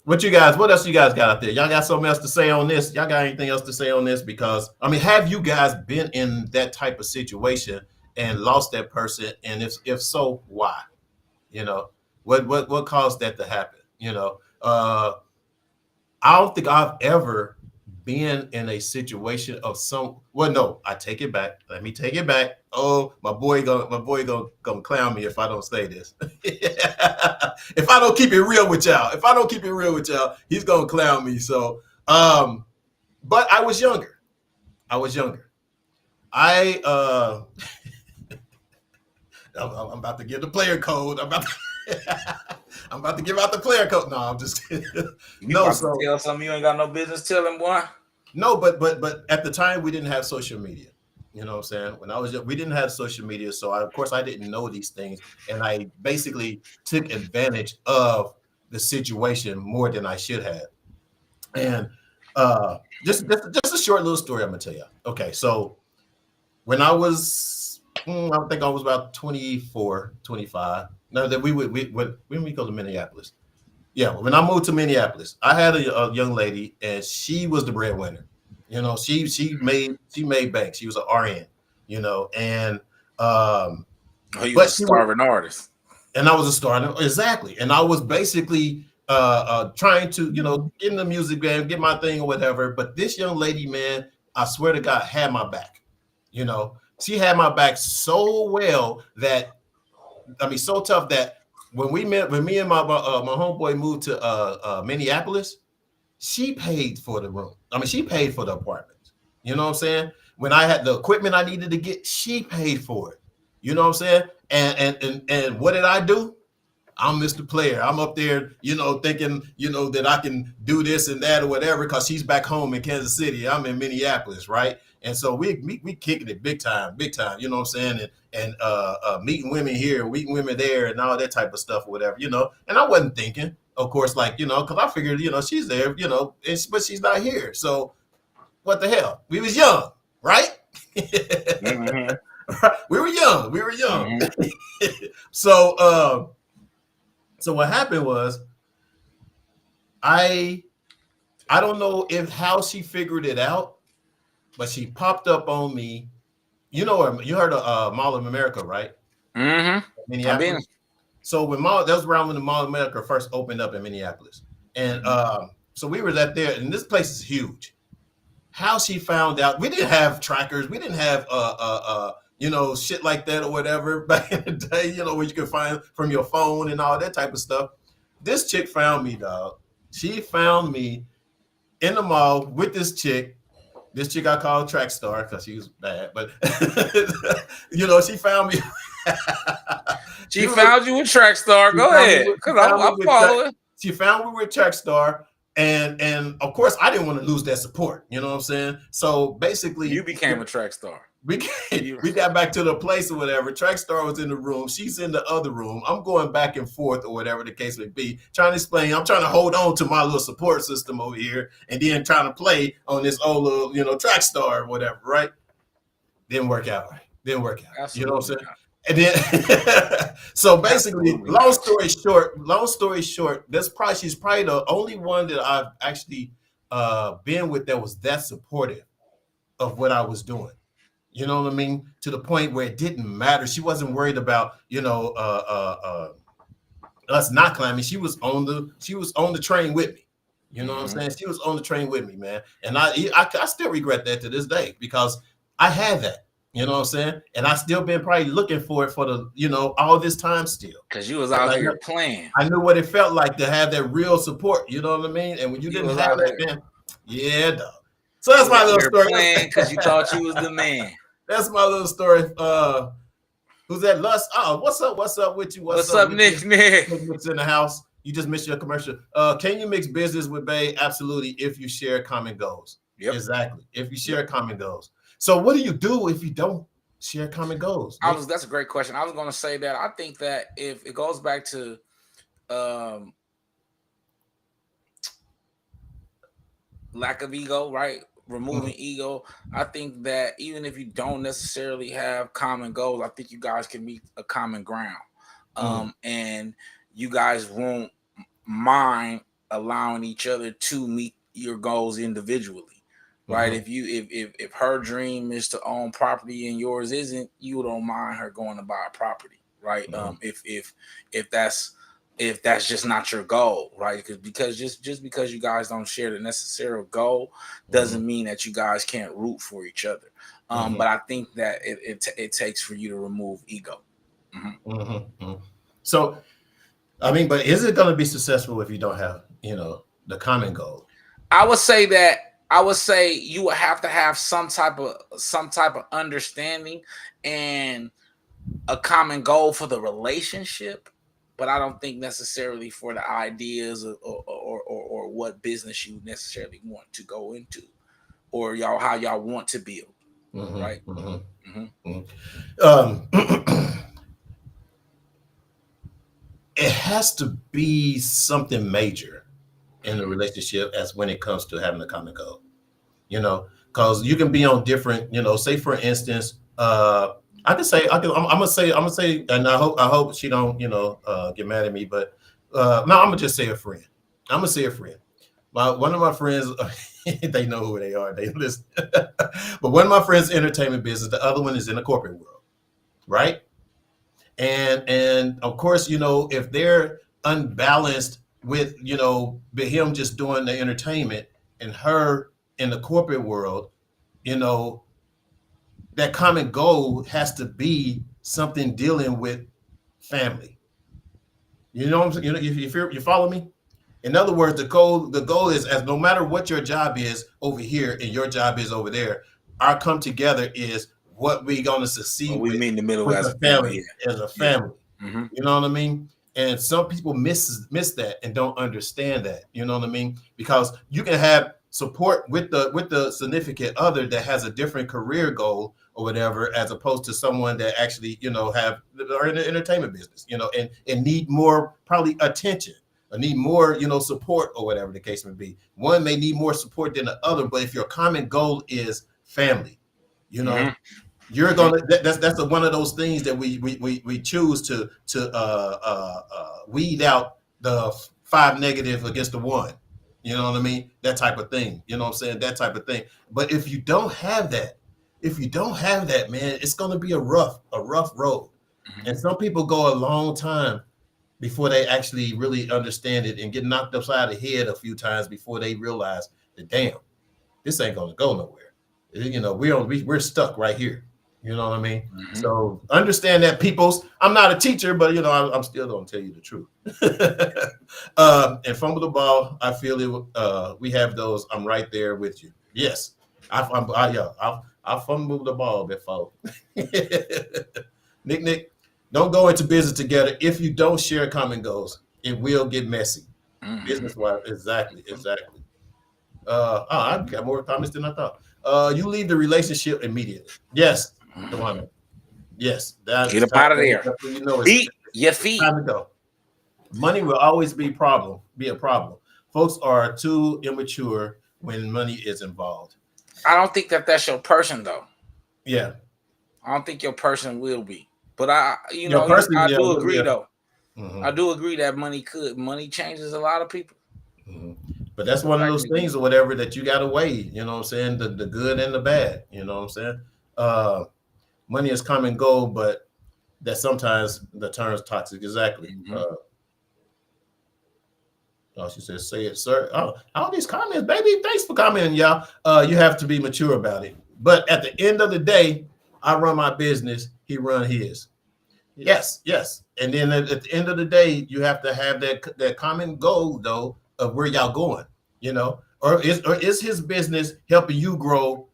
What else you guys got out there? Y'all got something else to say on this? Y'all got anything else to say on this? Because have you guys been in that type of situation and lost that person? And if so, why? What caused that to happen? I don't think I've ever been in a situation of no, I take it back. Let me take it back. Oh, my boy gonna clown me if I don't say this. If I don't keep it real with y'all, he's gonna clown me. So, but I was younger. I'm about to give the player code. I'm about to give out the player code. No, I'm just kidding. Tell something you ain't got no business telling, boy. No, but at the time we didn't have social media. You know what I'm saying? When I was young, we didn't have social media, so of course I didn't know these things, and I basically took advantage of the situation more than I should have. And just a short little story I'm gonna tell you. Okay, so when I was, I think I was about 24, 25. Now that when we go to Minneapolis, when I moved to Minneapolis, I had a young lady, and she was the breadwinner. She made bank. She was an RN. And you was a starving artist, and I was a starving, exactly. And I was basically trying to get in the music game, get my thing or whatever. But this young lady, man, I swear to God, had my back. She had my back so well that. So tough that when me and my homeboy moved to Minneapolis, she paid for the room. She paid for the apartment. You know what I'm saying? When I had the equipment I needed to get, she paid for it. You know what I'm saying? And what did I do? I'm Mr. Player. I'm up there, thinking, that I can do this and that or whatever, because she's back home in Kansas City. I'm in Minneapolis, right? And so we kicking it big time, you know what I'm saying? And meeting women here, meeting women there, and all that type of stuff or whatever, And I wasn't thinking, of course, because I figured, she's there, but she's not here. So what the hell? We was young, right? Mm-hmm. We were young. Mm-hmm. So what happened was, I don't know how she figured it out, but she popped up on me. You heard of Mall of America, right? Mm-hmm. Minneapolis. So that was around when the Mall of America first opened up in Minneapolis, and so we were there, and this place is huge. How she found out? We didn't have trackers. We didn't have shit like that or whatever back in the day. Where you could find from your phone and all that type of stuff. This chick found me, dog. She found me in the mall with this chick. This chick I called Track Star because she was bad, but she found me. She found you with Track Star. Go ahead, because I'm following. She found me with Track Star, and of course I didn't want to lose that support. You know what I'm saying? So basically, you became a Track Star. We got back to the place or whatever. Track Star was in the room. She's in the other room. I'm going back and forth or whatever the case may be, trying to explain. I'm trying to hold on to my little support system over here, and then trying to play on this old little, Track Star or whatever, right? Didn't work out. Absolutely. You know what I'm saying? And then, so basically, long story short, she's probably the only one that I've actually been with that was that supportive of what I was doing. You know what I mean? To the point where it didn't matter. She wasn't worried about, us not climbing. She was on the train with me. You know what I'm saying? She was on the train with me, man. And I still regret that to this day, because I had that. You know what I'm saying? And I still been probably looking for it for the, all this time still. Because you was out here playing. I knew what it felt like to have that real support. You know what I mean? And when you didn't have that, man, yeah, dog. So that's my little story. Because you thought you was the man. That's my little story. Who's that? Lust? Oh, what's up? What's up with you? What's up, Nick? Nick's in the house. You just missed your commercial. Can you mix business with Bay? Absolutely. If you share common goals. Yep. Exactly. If you share common goals. So what do you do if you don't share common goals? That's a great question. I was going to say that I think that if it goes back to lack of ego, right? Removing ego. I think that even if you don't necessarily have common goals, I think you guys can meet a common ground. And you guys won't mind allowing each other to meet your goals individually, right? If her dream is to own property and yours isn't, you don't mind her going to buy a property, right? If that's just not your goal, right? Because just because you guys don't share the necessary goal doesn't mean that you guys can't root for each other. But I think that it takes for you to remove ego. So, I mean, but is it going to be successful if you don't have, the common goal? I would say you would have to have some type of understanding and a common goal for the relationship. But I don't think necessarily for the ideas or what business you necessarily want to go into, or how y'all want to build, right? It has to be something major in the relationship as when it comes to having a common goal, because you can be on different, say for instance, I'm gonna say, and I hope she don't, get mad at me, but no, I'm gonna just say a friend. I'm gonna say a friend. One of my friends, they know who they are. They listen. But one of my friends, entertainment business. The other one is in the corporate world, right? And of course, if they're unbalanced with, him just doing the entertainment and her in the corporate world, that common goal has to be something dealing with family. You know what I'm saying? You follow me? In other words, the goal is, as no matter what your job is over here and your job is over there, our come together is what we're going to succeed we meet in the middle as a family. As a family. You know what I mean? And some people miss that and don't understand that. You know what I mean? Because you can have support with the significant other that has a different career goal or whatever, as opposed to someone that actually, are in the entertainment business, and need more probably attention, or need more, support, or whatever the case may be. One may need more support than the other, but if your common goal is family, you're gonna that's one of those things that we choose to weed out the 5 negative against the 1. You know what I mean? That type of thing. You know what I'm saying? That type of thing. But if you don't have that, man, it's gonna be a rough road. And some people go a long time before they actually really understand it and get knocked upside the head a few times before they realize that, damn, this ain't gonna go nowhere. We're stuck right here. You know what I mean? So understand that, peoples. I'm not a teacher, but I'm still gonna tell you the truth. And fumble the ball. I feel it. We have those. I'm right there with you. Yes, I fumble the ball before. Nick, don't go into business together if you don't share common goals. It will get messy. Business wise, exactly. I got more comments than I thought. You leave the relationship immediately. Yes. Yes, get up out of there. Beat your feet. Time to go. Money will always be a problem. Folks are too immature when money is involved. I don't think that's your person, though. Yeah, I don't think your person will be. But I do agree though. I do agree that money changes a lot of people. But that's one of those things or whatever that you got to weigh. You know what I'm saying? The good and the bad. You know what I'm saying? Money is come and go, but that sometimes the term is toxic. Exactly. She says, "Say it, sir." Oh, all these comments, baby. Thanks for commenting, y'all. You have to be mature about it. But at the end of the day, I run my business. He run his. Yes. And then at the end of the day, you have to have that common goal, though, of where y'all going. Or is his business helping you grow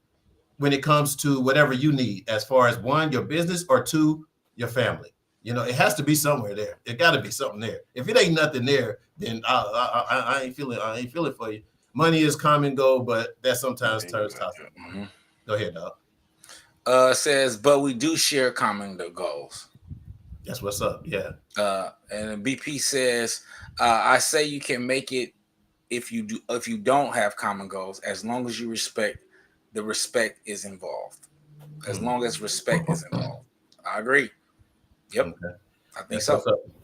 when it comes to whatever you need, as far as 1, your business, or 2, your family? It has to be somewhere there. It got to be something there. If it ain't nothing there, then I ain't feeling. I ain't feeling for you. Money is come and go, but that sometimes turns toxic. Go ahead, dog. Says, but we do share common goals. That's what's up. Yeah. And BP says, I say you can make it if you don't have common goals, as long as you respect. The respect is involved. As long as respect is involved. I agree. Yep. Okay. I think so.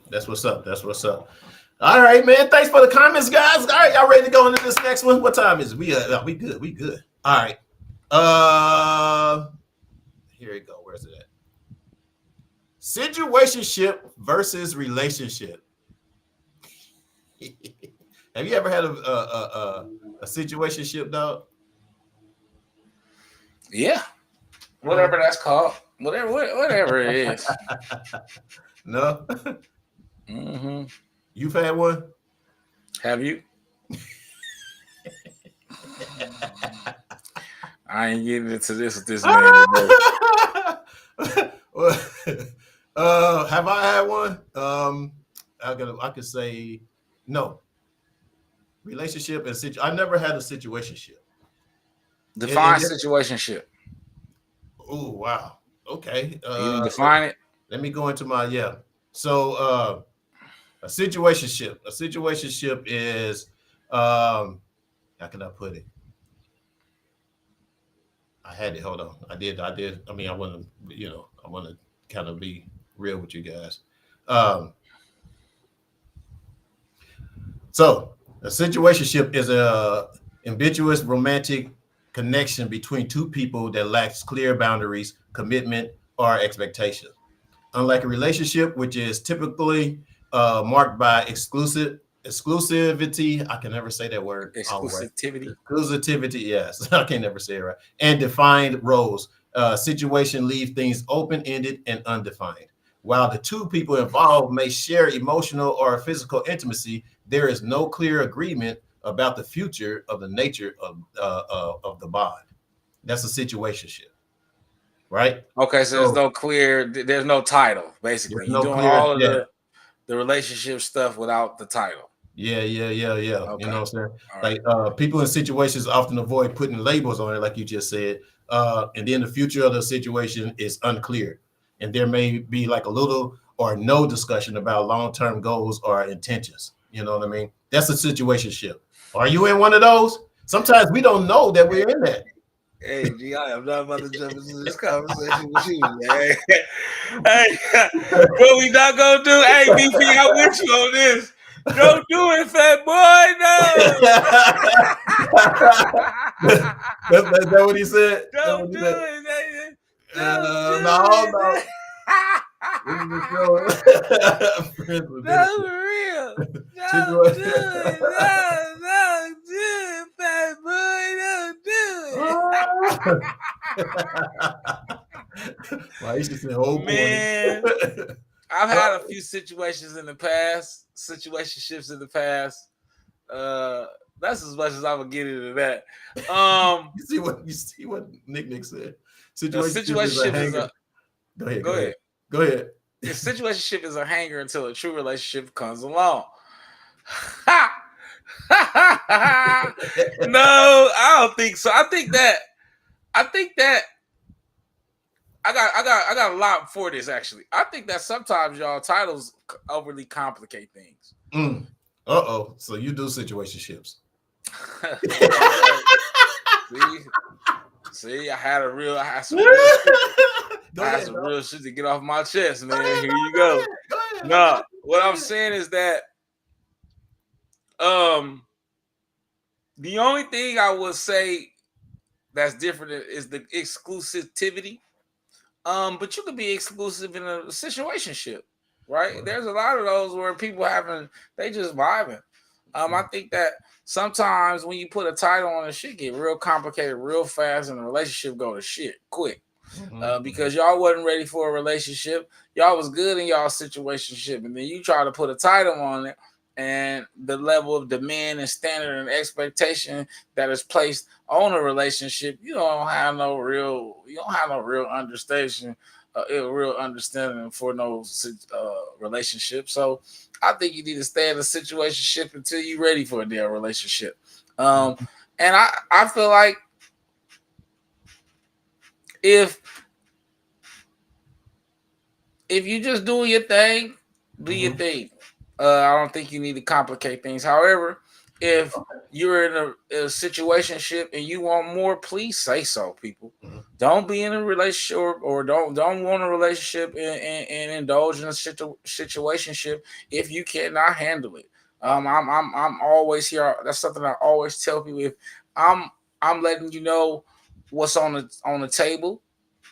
That's what's up. All right, man. Thanks for the comments, guys. All right, y'all ready to go into this next one? What time is it? We good. All right. Here we go. Where's it at? Situationship versus relationship. Have you ever had a situationship, dog? Yeah, whatever that's called, whatever it is. No. You've had one? Have you? I ain't getting into this with this man. Have I had one? I could say no. Relationship and I never had a situationship. Define situationship. Oh, wow. Okay. You define it. Let me go into my So a situationship. A situationship is how can I put it? I had it. Hold on. I did. I mean, I want to kind of be real with you guys. So a situationship is a ambiguous romantic connection between two people that lacks clear boundaries, commitment, or expectation. Unlike a relationship, which is typically marked by exclusivity. I can never say that word. Exclusivity. Exclusivity. Yes, I can never say it right. And defined roles. Situation leave things open-ended and undefined. While the two people involved may share emotional or physical intimacy, there is no clear agreement about the future of the nature of the bond. That's a situationship, right? Okay, so there's no title, basically. You're doing all of the the relationship stuff without the title. Yeah. Okay. You know what I'm saying? All Like right. people in situations often avoid putting labels on it, like you just said. And then the future of the situation is unclear. And there may be like a little or no discussion about long-term goals or intentions. You know what I mean? That's a situationship. Are you in one of those? Sometimes we don't know that we're in that. Hey, G, I am not about to jump into this conversation with you, man. Hey, what we not gonna do? Hey, BP, I'm with you on this. Don't do it, fat boy. That's that what he said? Don't do it. Don't do No. it. That's for real. Don't do it. Don't do it, fat boy. Don't do it. Well, he should say, "Oh man, boy." I've had a few situationships in the past. That's as much as I'm gonna get into that. You see what Nick said. Situationship is a Go ahead. The situationship is a hanger until a true relationship comes along. No, I don't think so. I think that I got a lot for this actually. I think that sometimes y'all titles overly complicate things. So you do situationships. See, I had some real shit to get off my chest, man. Here you go. No, what I'm saying is that the only thing I would say that's different is the exclusivity. But you could be exclusive in a situationship, right? There's a lot of those where people they just vibing. I think that sometimes when you put a title on a shit get real complicated real fast and the relationship go to shit quick. Because y'all wasn't ready for a relationship. Y'all was good in y'all situationship, and then you try to put a title on it, and the level of demand and standard and expectation that is placed on a relationship, you don't have no real understanding for no relationship. So I think you need to stay in a situationship until you're ready for a damn relationship. And I feel like if you just do your thing, do your thing. I don't think you need to complicate things. However, if you're in a situationship and you want more, please say so, people. Don't be in a relationship or don't want a relationship and indulge in a situationship if you cannot handle it. I'm always here. That's something I always tell people. If I'm letting you know what's on the table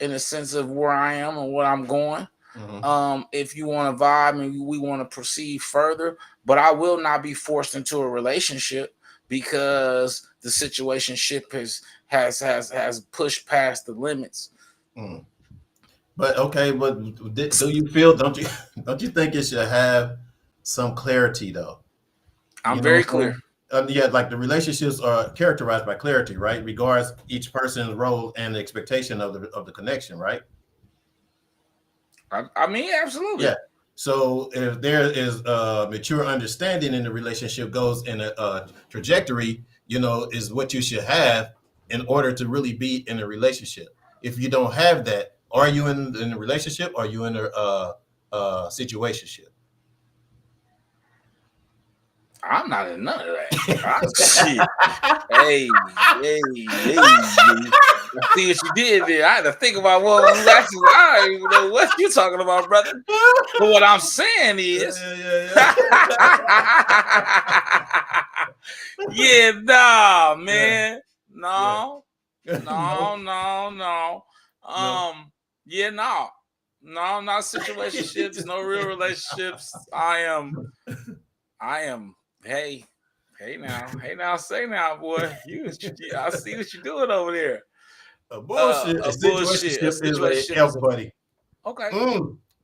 in the sense of where I am and what I'm going. If you want to vibe and we want to proceed further, but I will not be forced into a relationship because the situationship has pushed past the limits. But okay, but do you feel? Don't you think it should have some clarity though? I'm very clear. Yeah, like the relationships are characterized by clarity, right? Regards each person's role and the expectation of the connection, right? I mean, absolutely. Yeah. So if there is a mature understanding in the relationship goes in a trajectory, is what you should have in order to really be in a relationship. If you don't have that, are you in a relationship? Or are you in a situationship? I'm not in none of that. Shit. Hey. I see what you did there. I had to think about what was actually. I don't even know what you're talking about, brother. But what I'm saying is, yeah, man. No. No, not situationships, no real relationships. I am. Hey now, say now, boy. I see what you're doing over there. A situationship is a F buddy. Okay.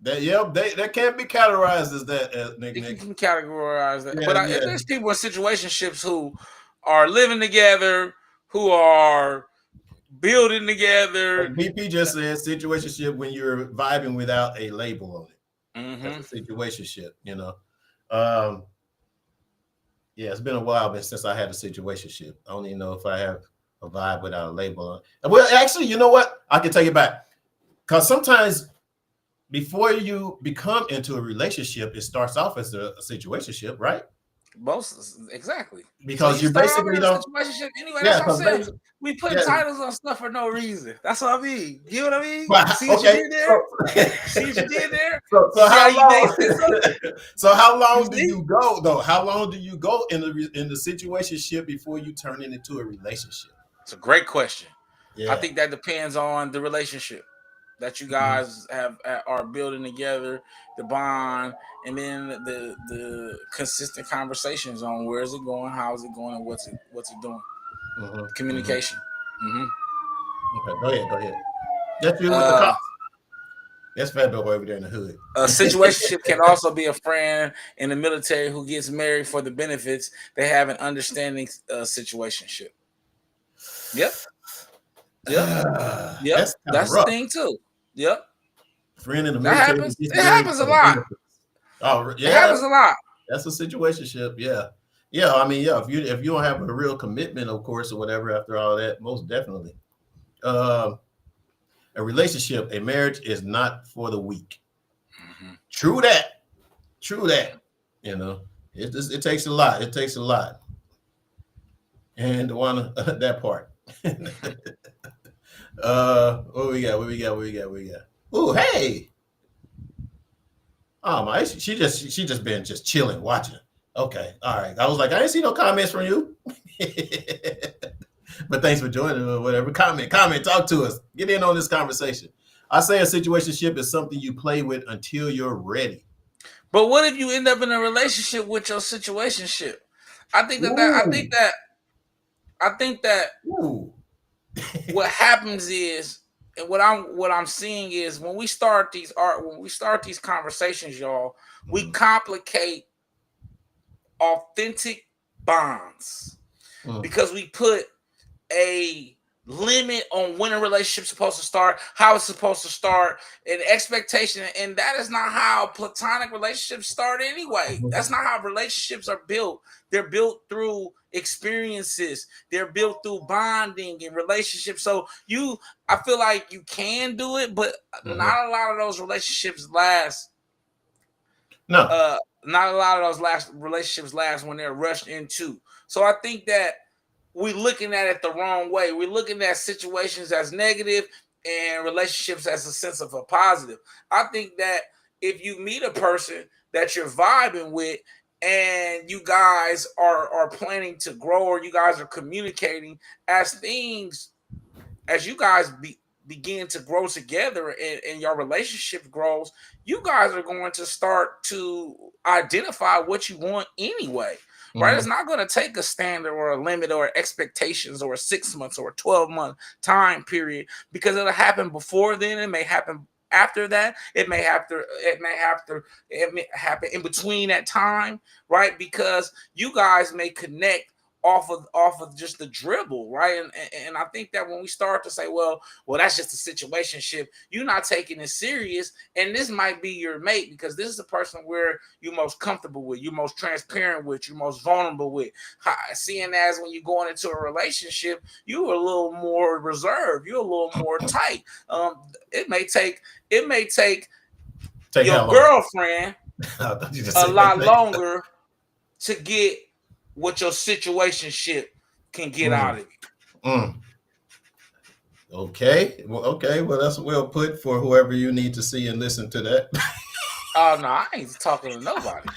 That can't be categorized as that, Nick. You can categorize that. But if there's people in situationships who are living together, who are building together. Like BP just said situationship when you're vibing without a label on it. That's a situationship, you know. Yeah, it's been a while since I had a situationship. I don't even know if I have a vibe without a label on. Well, actually, you know what? I can take it back. Because sometimes before you become into a relationship, it starts off as a situationship, right? Exactly. Because so you basically don't. Situationship anyway. Yeah, That's what I'm saying. We put titles on stuff for no reason. That's what I mean. You know what I mean? See what you did there? See what you did there? So how long? So how long do you go though? How long do you go in the situationship before you turn it into a relationship? It's a great question. Yeah. I think that depends on the relationship that you guys are building together, the bond, and then the consistent conversations on where is it going, how is it going, and what's it doing. Communication. Okay, go ahead. That's you with the cops. That's Fat Boy over there in the hood. A situationship can also be a friend in the military who gets married for the benefits. They have an understanding situationship. Yep. That's the thing too. Yep. Friend in the military. It happens a lot. Oh yeah, it happens a lot. That's a situationship. Yeah. I mean, yeah. If you don't have a real commitment, of course, or whatever, after all that, most definitely. A relationship, a marriage is not for the weak. True that. You know, it takes a lot. It takes a lot. And that part. What we got? Oh, hey. Oh my, she just been chilling, watching. Okay, all right. I was like, I didn't see no comments from you. But thanks for joining or whatever. Comment, talk to us. Get in on this conversation. I say a situationship is something you play with until you're ready. But what if you end up in a relationship with your situationship? I think that what happens is, and what I'm seeing is when we start these conversations, y'all, we complicate authentic bonds because we put a limit on when a relationship's supposed to start, how it's supposed to start, and expectation. And that is not how platonic relationships start anyway. That's not how relationships are built. They're built through experiences. They're built through bonding and relationships. So I feel like you can do it, but not a lot of those relationships last. No. Not a lot of those relationships last when they're rushed into. So I think that we're looking at it the wrong way. We're looking at situations as negative and relationships as a sense of a positive. I think that if you meet a person that you're vibing with and you guys are planning to grow, or you guys are communicating as you guys begin to grow together and your relationship grows, you guys are going to start to identify what you want anyway. Right? It's not going to take a standard or a limit or expectations or a 6 months or a 12-month time period, because it'll happen before then. It may happen after that. It may happen in between that time, right? Because you guys may connect off of just the dribble, right? And I think that when we start to say, well, that's just a situationship, you're not taking it serious. And this might be your mate, because this is the person where you're most comfortable with, you're most transparent with, you're most vulnerable with. Seeing as when you're going into a relationship, you're a little more reserved, you're a little more tight. It may take your girlfriend a lot longer to get what your situationship can get out of you. Okay. Well, that's well put for whoever you need to see and listen to that. Oh no, I ain't talking to nobody.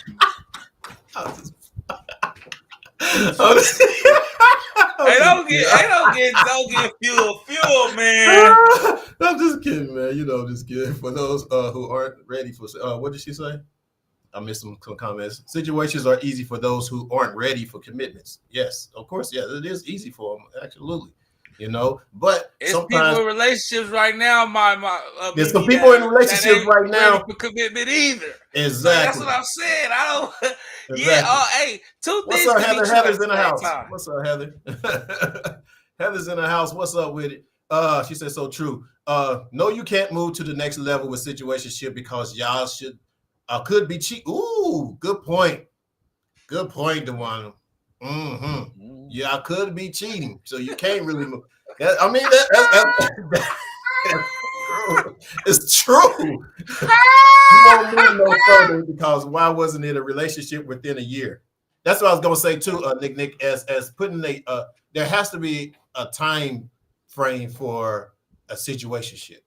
Don't get fuel, man. I'm just kidding, man. Just kidding. For those who aren't ready for what did she say? I missed some comments. Situations are easy for those who aren't ready for commitments. Yes, of course. Yeah, it is easy for them. Absolutely. But it's people in relationships right now. There's some people in relationships right now for commitment either. Exactly. That's what I'm saying. I don't. Exactly. Yeah. Hey, two things. What's up, Heather? Heather's in the house. What's up, Heather? Heather's in the house. What's up with it? She said so true. No, you can't move to the next level with situationship because y'all should could be cheat. Ooh, good point. Good point, Dewan. Yeah, I could be cheating, so you can't really move. I mean, it's true. You won't move no further because why wasn't it a relationship within a year? That's what I was gonna say too, Nick. As putting there has to be a time frame for a situationship.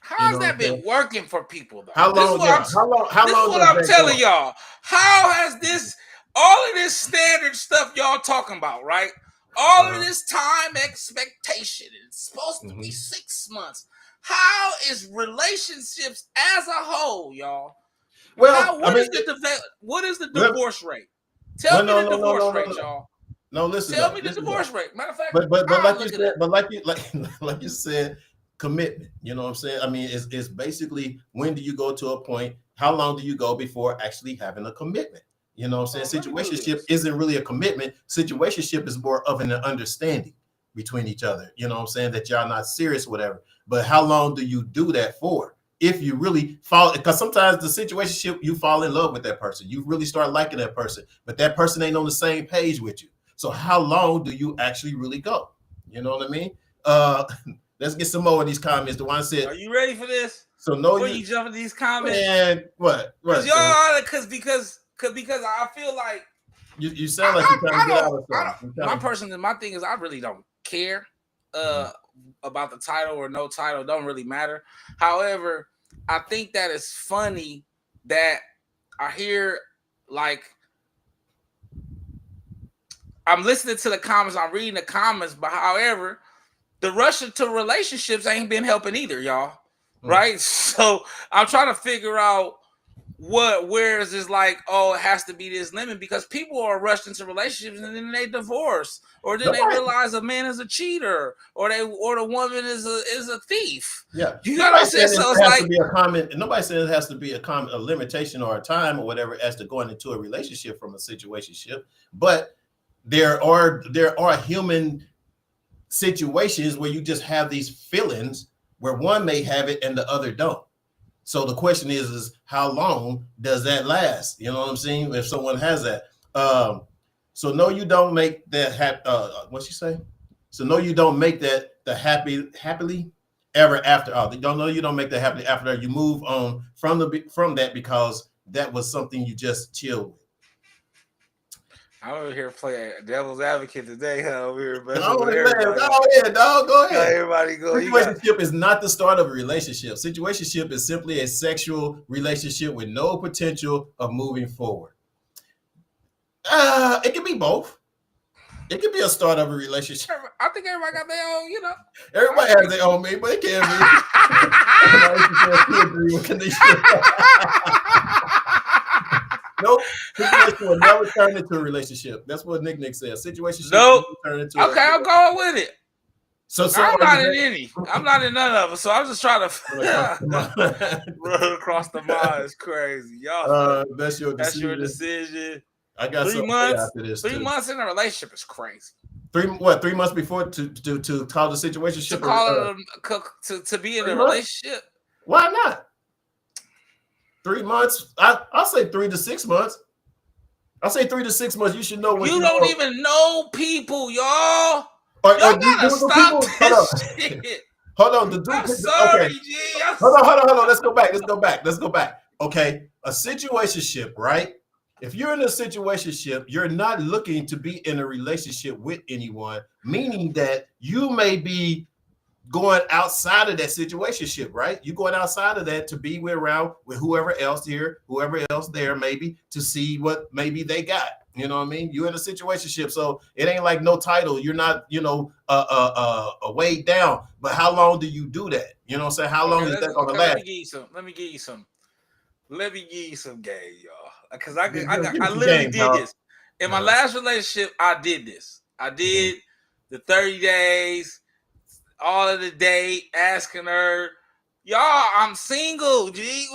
How's that been working for people though? How long? How long? What I'm telling y'all. How has this all of this standard stuff y'all talking about, right? All of this time expectation. It's supposed to be 6 months. How is relationships as a whole, y'all? Well, what is the divorce rate? Tell me the divorce rate, y'all. No, listen. Tell me the divorce rate. Matter of fact, like you said, commitment. You know what I'm saying? I mean, it's basically when do you go to a point? How long do you go before actually having a commitment? You know what I'm saying? Situationship isn't really a commitment. Situationship is more of an understanding between each other. You know what I'm saying? That y'all not serious, whatever. But how long do you do that for? If you really fall, because sometimes the situationship, you fall in love with that person. You really start liking that person, but that person ain't on the same page with you. So how long do you actually really go? You know what I mean? Let's get some more of these comments. The one said, "Are you ready for this?" So no, before you jump into these comments, and what? Because y'all, because I feel like you sound like you're trying to get out of something. My thing is I really don't care about the title or no title. Don't really matter. However, I think that it's funny that I hear like I'm listening to the comments, I'm reading the comments, but however, the rush to relationships ain't been helping either, y'all. Right? So I'm trying to figure out where is this like, oh, it has to be this limit because people are rushed into relationships and then they divorce, or then they realize a man is a cheater, or the woman is a thief. Yeah, you know what I'm saying? So it's like nobody says it has to be a limitation or a time or whatever as to going into a relationship from a situationship, but there are human situations where you just have these feelings where one may have it and the other don't. So the question is how long does that last? You know what I'm saying? If someone has that, so no, you don't make that what's she say? So no, you don't make that the happily ever after. Oh, you don't make that happily after. You move on from that because that was something you just chilled with. I'm over here playing devil's advocate today, over here. But go ahead, dog. Go ahead. Everybody go. Situationship is not the start of a relationship. Situationship is simply a sexual relationship with no potential of moving forward. It can be both. It can be a start of a relationship. I think everybody got their own, Everybody has their own me, but it can be. No, situation will never turn into a relationship. That's what Nick said. Situation will turn into I'm going with it. So I'm not in any. I'm not in none of them. So I'm just trying to run across the mind. It's crazy, y'all. That's your decision. I got 3 months. After this 3 months in a relationship is crazy. 3 months before to call the situation to call it to be in a relationship. Why not? 3 months. I'll say 3 to 6 months. I'll say 3 to 6 months. You should know when you don't even know people, y'all. Y'all gotta stop this shit. Hold on. I'm sorry, G. Hold on. Let's go back. Okay, a situationship, right? If you're in a situationship, you're not looking to be in a relationship with anyone, meaning that you may be going outside of that situationship, right? You're going outside of that to be around with whoever else here, whoever else there, maybe to see what maybe they got. You know what I mean? You're in a situationship, so it ain't like no title. You're not, weighed down. But how long do you do that? You know what I'm saying? How long is that going to last? Let me give you some game, y'all. Because I literally did this in my last relationship. I did this. I did the 30 days. All of the date, asking her, y'all, I'm single, G.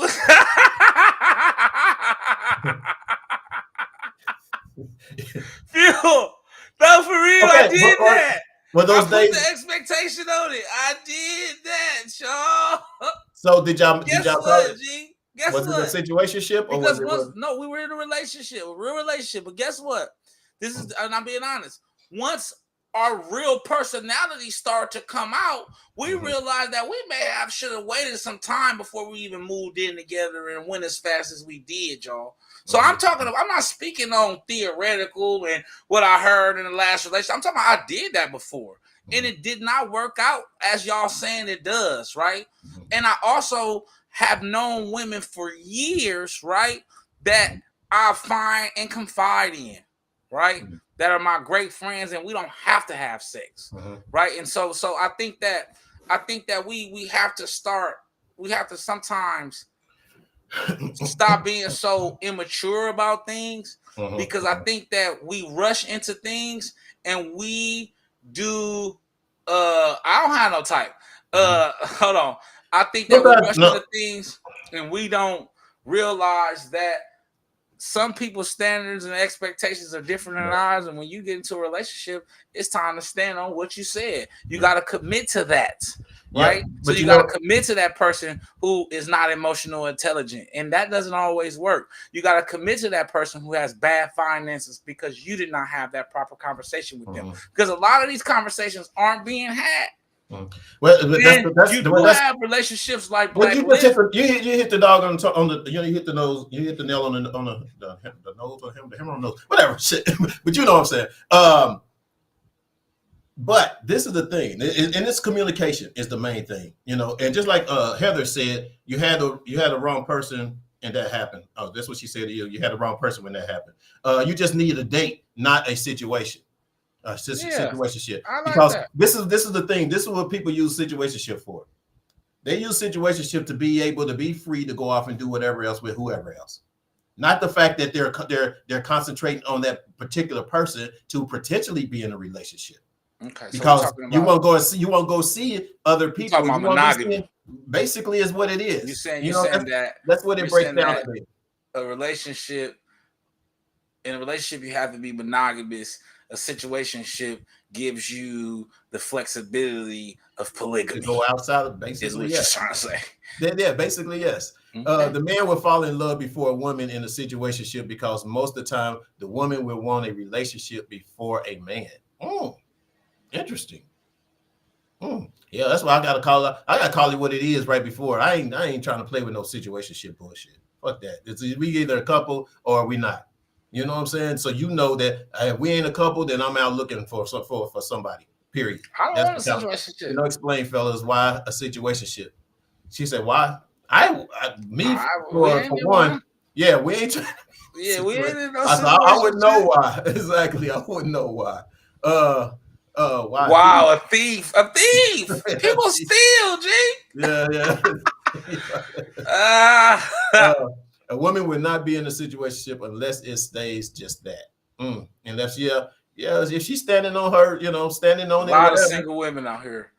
Phil, no, for real, I did that. Well, those days, put the expectation on it. I did that, y'all. So did y'all? Guess what, G? Guess Was what? it a situationship or Because was it? no, we were in a relationship, a real relationship. But guess what? This is, and I'm being honest. Once our real personality started to come out, we realized that we may have should have waited some time before we even moved in together and went as fast as we did, y'all. So I'm not speaking on theoretical and what I heard in the last relationship. I'm talking about I did that before. And it did not work out as y'all saying it does, right? And I also have known women for years, right, that I find and confide in, right, that are my great friends, and we don't have to have sex, right? And so I think that we have to sometimes stop being so immature about things, because I think that we rush into things and we do. I don't have no type. Hold on. I think that we rush into things and we don't realize that some people's standards and expectations are different than ours. And when you get into a relationship, it's time to stand on what you said. You got to commit to that. Right. So you got to commit to that person who is not emotional intelligent. And that doesn't always work. You got to commit to that person who has bad finances because you did not have that proper conversation with them. Because a lot of these conversations aren't being had. Well, that's you do have relationships like Black you hit the dog on the you hit the nose, you hit the nail on the nose or the hammer on the nose, whatever shit. But you know what I'm saying. But this is the thing, and this communication is the main thing, you know. And just like Heather said, you had the wrong person, and that happened. Oh, that's what she said to you. You had the wrong person when that happened. You just need a date, not a situation. Situationship. Because that. This is the thing. This is what people use situationship for. They use situationship to be able to be free to go off and do whatever else with whoever else. Not the fact that they're concentrating on that particular person to potentially be in a relationship. Okay, because so you won't go see other people. Talking about monogamy. Basically, is what it is. You're saying that's what it breaks down to. In a relationship, you have to be monogamous. A situationship gives you the flexibility of polygamy. To go outside of basically. Is what you're trying to say. Yeah, basically yes. The man will fall in love before a woman in a situationship because most of the time the woman will want a relationship before a man. Interesting. Yeah, that's why I gotta call it. I gotta call it what it is right before. I ain't trying to play with no situationship bullshit. Fuck that. We either a couple or we not. You know what I'm saying? So you know that if we ain't a couple, then I'm out looking for somebody. Period. I don't want a situationship. You know, explain, fellas, why a situationship. She said, "Why? For one, yeah, we ain't trying. Yeah, we ain't in no I wouldn't know why. Exactly, I wouldn't know why. Why? Wow, a thief! People steal, G. Yeah. A woman would not be in a situationship unless it stays just that. Unless, if she's standing on her, standing on a lot of single women out here.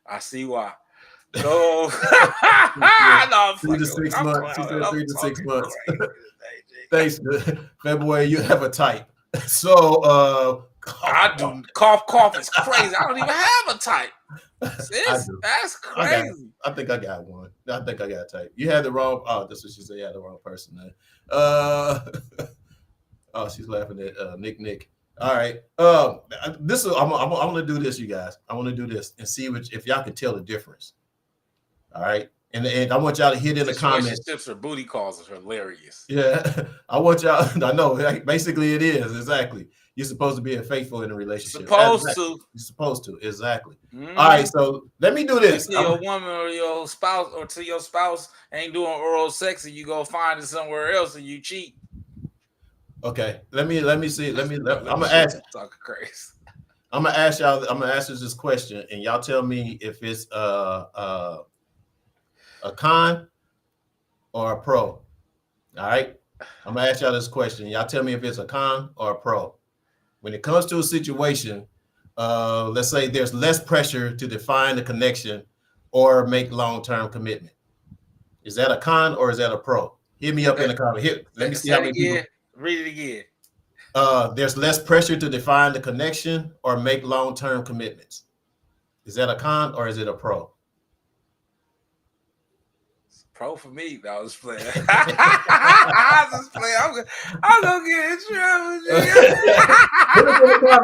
I see why. So, 3 to 6 months. She said 3 to 6 months. Thanks. February, you have a type. So, I do. Cough is crazy. I don't even have a type. That's crazy. I think I got one. I think I got a type. You had the wrong. Oh, that's what she said. You had the wrong person. She's laughing at Nick. All right. I'm gonna do this, you guys. I want to do this and see if y'all can tell the difference. All right. And I want y'all to hit in the comments. Tips or booty calls is hilarious. Yeah, I want y'all. I know. Basically, it is exactly. You're supposed to be faithful in a relationship. You're supposed to. Exactly. All right. So let me do this. If your woman or your spouse ain't doing oral sex and you go find it somewhere else and you cheat. Okay. Let me see. I'm gonna ask. Talking crazy. I'm gonna ask y'all. I'm gonna ask you this question, and y'all tell me if it's a con or a pro. All right. I'm gonna ask y'all this question. Y'all tell me if it's a con or a pro. When it comes to a situation, let's say there's less pressure to define the connection or make long-term commitment. Is that a con or is that a pro? Hit me up in the comment. Let me see how many people. Read it again. There's less pressure to define the connection or make long-term commitments. Is that a con or is it a pro? Pro for me. No, I was playing. I was just playing. I'm gonna get in trouble. Put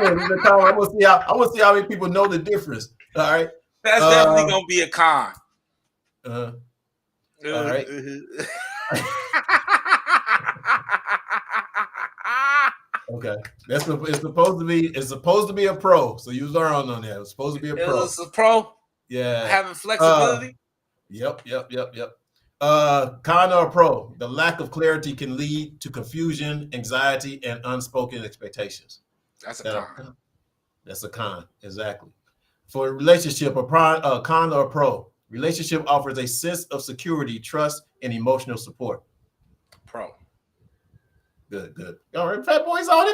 it in the comments. I want to see how many people know the difference. All right. That's definitely gonna be a con. All right. Okay. It's supposed to be a pro. So you learn on that. It's supposed to be a pro. It's a pro. Yeah. Having flexibility. Yep. Con or pro. The lack of clarity can lead to confusion, anxiety, and unspoken expectations. That's a con. That's a con. Exactly. For a relationship, a con or pro. Relationship offers a sense of security, trust, and emotional support. Pro. Good. All right, fat boys on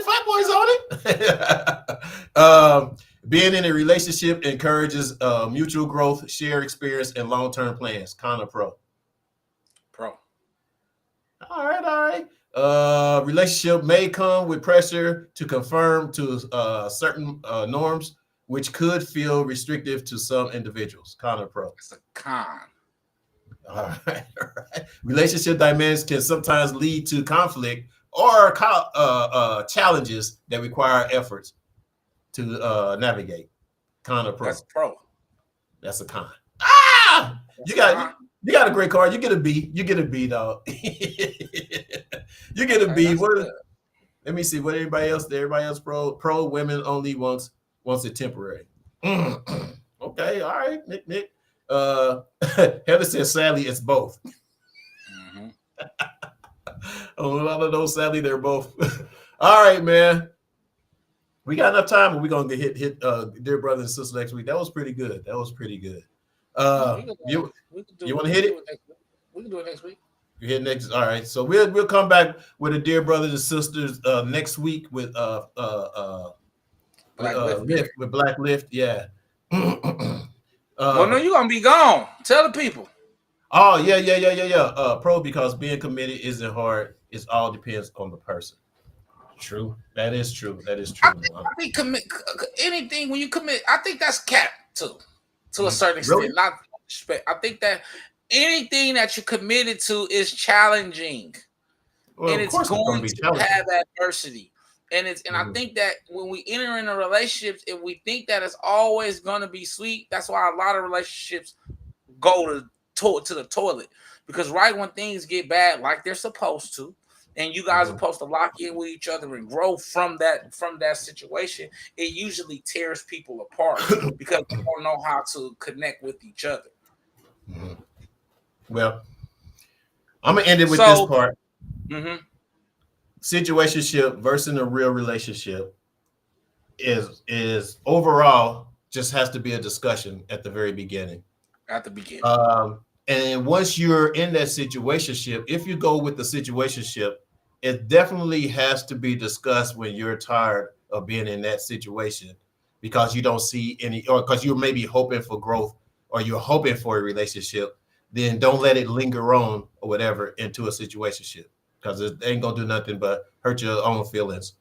it. Being in a relationship encourages mutual growth, shared experience, and long-term plans. Con or pro? Pro. All right. Relationship may come with pressure to conform to certain norms, which could feel restrictive to some individuals. Con or pro? It's a con. All right. Relationship dynamics can sometimes lead to conflict or challenges that require efforts to navigate. Con or pro? That's pro. That's a con. You got a great card. You get a B. Dog. You get a B. Let me see what everybody else pro women only wants it temporary. Okay, all right, Nick. Heather says sadly it's both. Mm-hmm. A lot of those sadly they're both. All right, man. We got enough time, and we're gonna hit dear brothers and sisters next week. That was pretty good. You want to hit it? We can do it next week. You hit next. All right. So we'll come back with the dear brothers and sisters next week with Black Lift. Yeah. Well, no, you're gonna be gone. Tell the people. Oh yeah. Pro, because being committed isn't hard. It all depends on the person. True. That is true. I think anything when you commit, I think that's cap too, to a certain extent. Really? Not respect. I think that anything that you're committed to is challenging, and it's going to have adversity. And I think that when we enter into relationships, if we think that it's always going to be sweet, that's why a lot of relationships go to the toilet, because right when things get bad, like they're supposed to, and you guys are supposed to lock in with each other and grow from that situation, it usually tears people apart because they don't know how to connect with each other. Mm-hmm. Well, I'm gonna end it with this part. Mm-hmm. Situationship versus a real relationship is overall just has to be a discussion at the very beginning. And once you're in that situationship, if you go with the situationship, it definitely has to be discussed when you're tired of being in that situation, because you don't see any, or because you're maybe hoping for growth or you're hoping for a relationship. Then don't let it linger on or whatever into a situationship, because it ain't gonna do nothing but hurt your own feelings,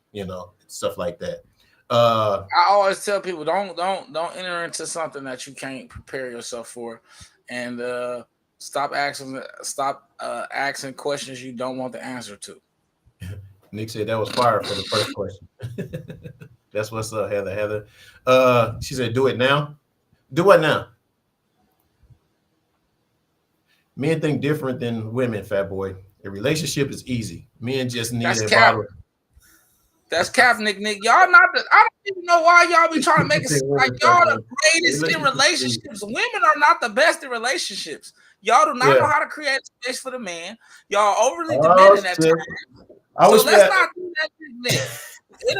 stuff like that. I always tell people don't enter into something that you can't prepare yourself for, and stop asking questions you don't want the answer to. Nick said that was fire for the first question. That's what's up, Heather. She said, "Do it now." Do what now? Men think different than women, fat boy. A relationship is easy. Men just need a bottle. That's cap, Nick. Y'all not I don't even know why y'all be trying to make it like y'all the greatest in relationships. Women are not the best in relationships. Y'all do not know how to create space for the man. Y'all overly demanding at times. So let's not do that, Nick. It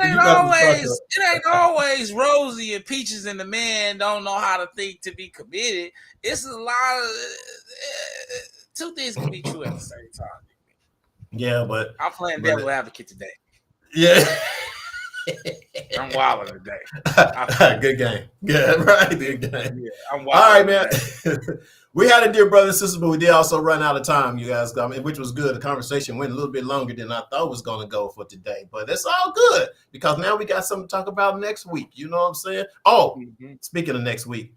ain't always rosy and peaches, and the man don't know how to think to be committed. It's a lot of two things can be true at the same time. Yeah, but I'm playing devil advocate today. Yeah. I'm wilding today. Good game. Good, right? Good game. Yeah, I'm all right, man. We had a dear brother and sister, but we did also run out of time, you guys. Which was good. The conversation went a little bit longer than I thought it was going to go for today, but it's all good because now we got something to talk about next week. You know what I'm saying? Oh, speaking of next week,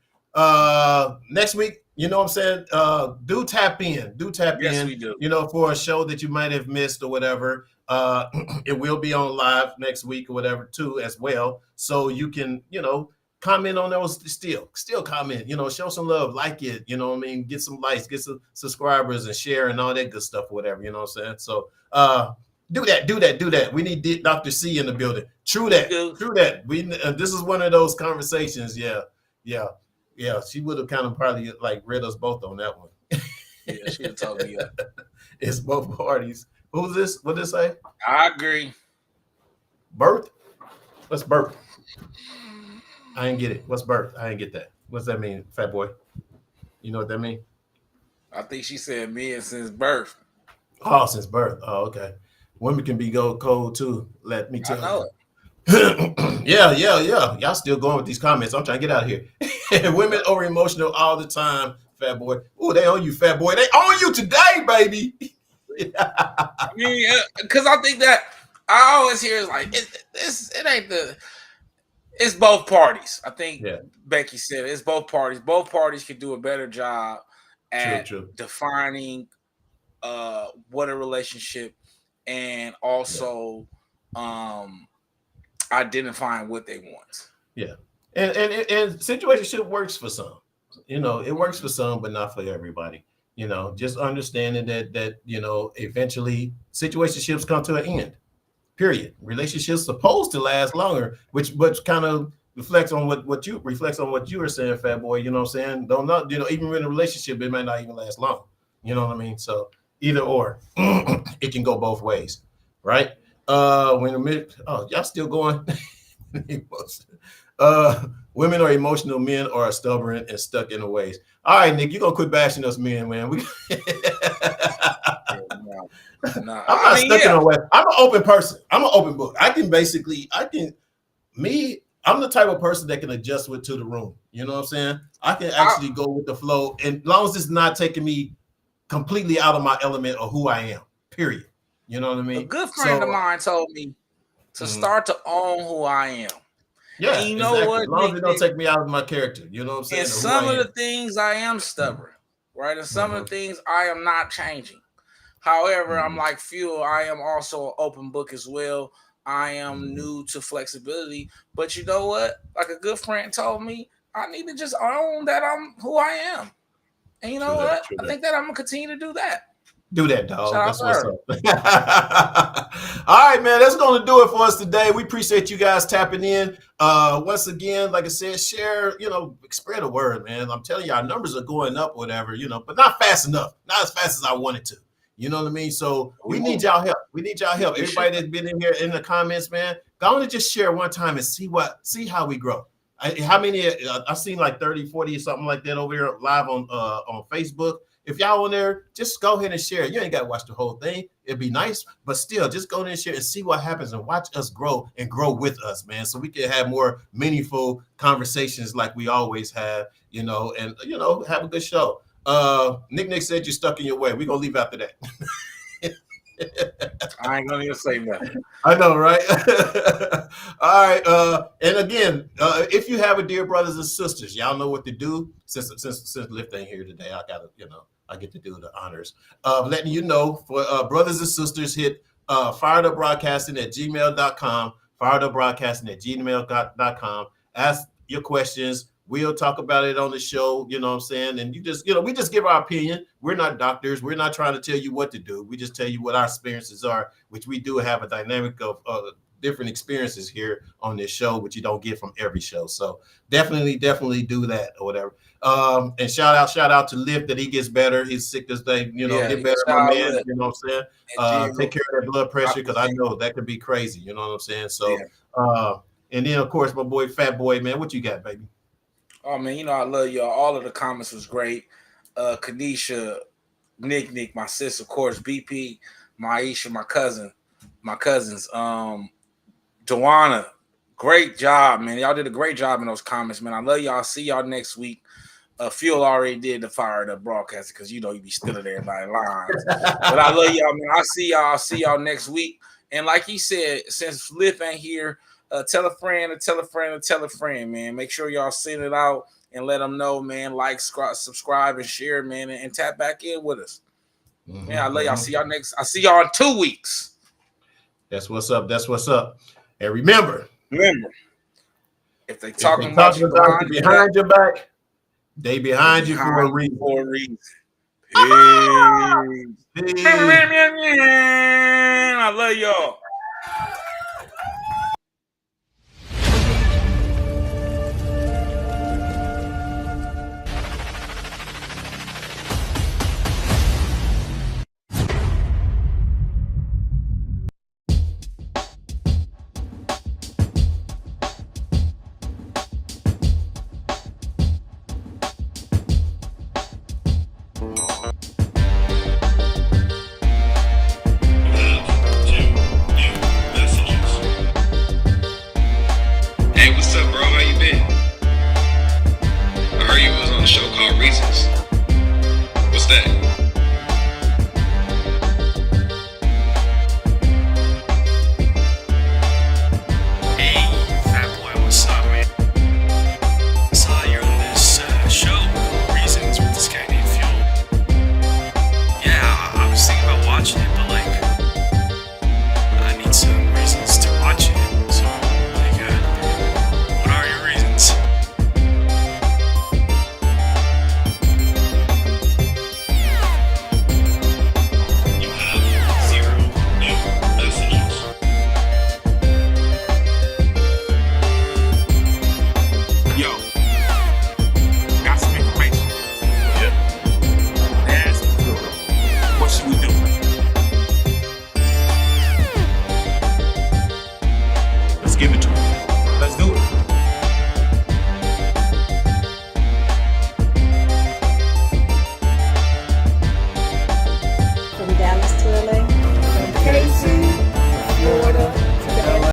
Next week, you know what I'm saying? Do tap in. Yes, we do. You know, for a show that you might have missed or whatever. It will be on live next week or whatever too as well. So you can, you know, comment on those still comment, you know, show some love, like it, you know what I mean? Get some likes, get some subscribers and share and all that good stuff, whatever, you know what I'm saying? So do that. We need Dr. C in the building. True that. We this is one of those conversations. Yeah. She would have kind of probably like read us both on that one. Yeah, she would told me. It's both parties. Who's this? What did it say? I agree. Birth? What's birth? I didn't get it. What's birth? I didn't get that. What's that mean, fat boy? You know what that mean? I think she said men since birth. Oh, since birth. Oh, okay. Women can be cold too. Let me tell you. I know it. Yeah. Y'all still going with these comments. I'm trying to get out of here. Women over emotional all the time, fat boy. Oh, they own you, fat boy. They own you today, baby. I mean, because I think that I always hear is like it ain't it's both parties. I think Becky said it's both parties. Both parties could do a better job at defining what a relationship and also identifying what they want. Yeah. And situationship works for some. You know, it works for some, but not for everybody. You know, just understanding that you know, eventually situationships come to an end. Period. Relationships supposed to last longer, which kind of reflects on what you were saying, fat boy. You know what I'm saying? Don't not, you know, even in a relationship, it might not even last long. You know what I mean? So either or, it can go both ways, right? Y'all still going? Women are emotional, men are stubborn and stuck in the ways. All right, Nick, you're gonna quit bashing us men, man. I'm not stuck in a way. I'm an open person. I'm an open book. I'm the type of person that can adjust to the room. You know what I'm saying? I can actually go with the flow, and as long as it's not taking me completely out of my element or who I am, period. You know what I mean? A good friend of mine told me to start to own who I am. Yeah, and you know what? As long as it don't take me out of my character, you know what I'm saying? And some of the things I am stubborn, right? And some of the things I am not changing. However, I'm like Fuel. I am also an open book as well. I am new to flexibility. But you know what? Like a good friend told me, I need to just own that I'm who I am. And you know what? I think that I'm going to continue to do that. Do that, dog. That's what's up. All right, man. That's going to do it for us today. We appreciate you guys tapping in. Once again, like I said, share, you know, spread the word, man. I'm telling you, our numbers are going up, whatever, you know, but not fast enough. Not as fast as I wanted to. You know what I mean? So we need y'all help. Everybody that's been in here in the comments, man, go on and just share one time and see how we grow. How many? I've seen like 30, 40 or something like that over here live on Facebook. If y'all on there, just go ahead and share. You ain't got to watch the whole thing. It'd be nice, but still, just go in and share and see what happens and watch us grow and grow with us, man. So we can have more meaningful conversations like we always have, you know, and, you know, have a good show. Nick said you're stuck in your way. We're going to leave after that. I ain't going to even say nothing. I know, right? All right. And again, if you have a dear brothers and sisters, y'all know what to do. Since Lift ain't here today, I got to, you know, I get to do the honors. Letting you know, for brothers and sisters, hit firedupbroadcasting@gmail.com, firedupbroadcasting@gmail.com. Ask your questions. We'll talk about it on the show, you know what I'm saying? And you just, you know, we just give our opinion. We're not doctors. We're not trying to tell you what to do. We just tell you what our experiences are, which we do have a dynamic of different experiences here on this show, which you don't get from every show. So definitely do that or whatever. And shout out to Lift that he gets better. He's sick this day, you know, get better, my man. You know what I'm saying? Take care of that blood pressure, because I know that could be crazy. You know what I'm saying? So, and then of course, my boy, Fat Boy, man, what you got, baby? Oh man, you know I love y'all. All of the comments was great. Kanisha, Nick, my sis, of course, BP, Maisha, my cousins, Joanna, great job, man. Y'all did a great job in those comments, man. I love y'all. See y'all next week. Fuel already did the Fired Up broadcast because you know you be stealing everybody's lines. But I love y'all, man. I'll see y'all next week. And like he said, since Lift ain't here, tell a friend, man. Make sure y'all send it out. and let them know, man. Like, subscribe, and share, man, and tap back in with us. Man, I love y'all. I see y'all in 2 weeks. That's what's up. That's what's up. And remember, if they talking about you behind your back, they behind you for a reason. Peace. I love y'all. Give it to him.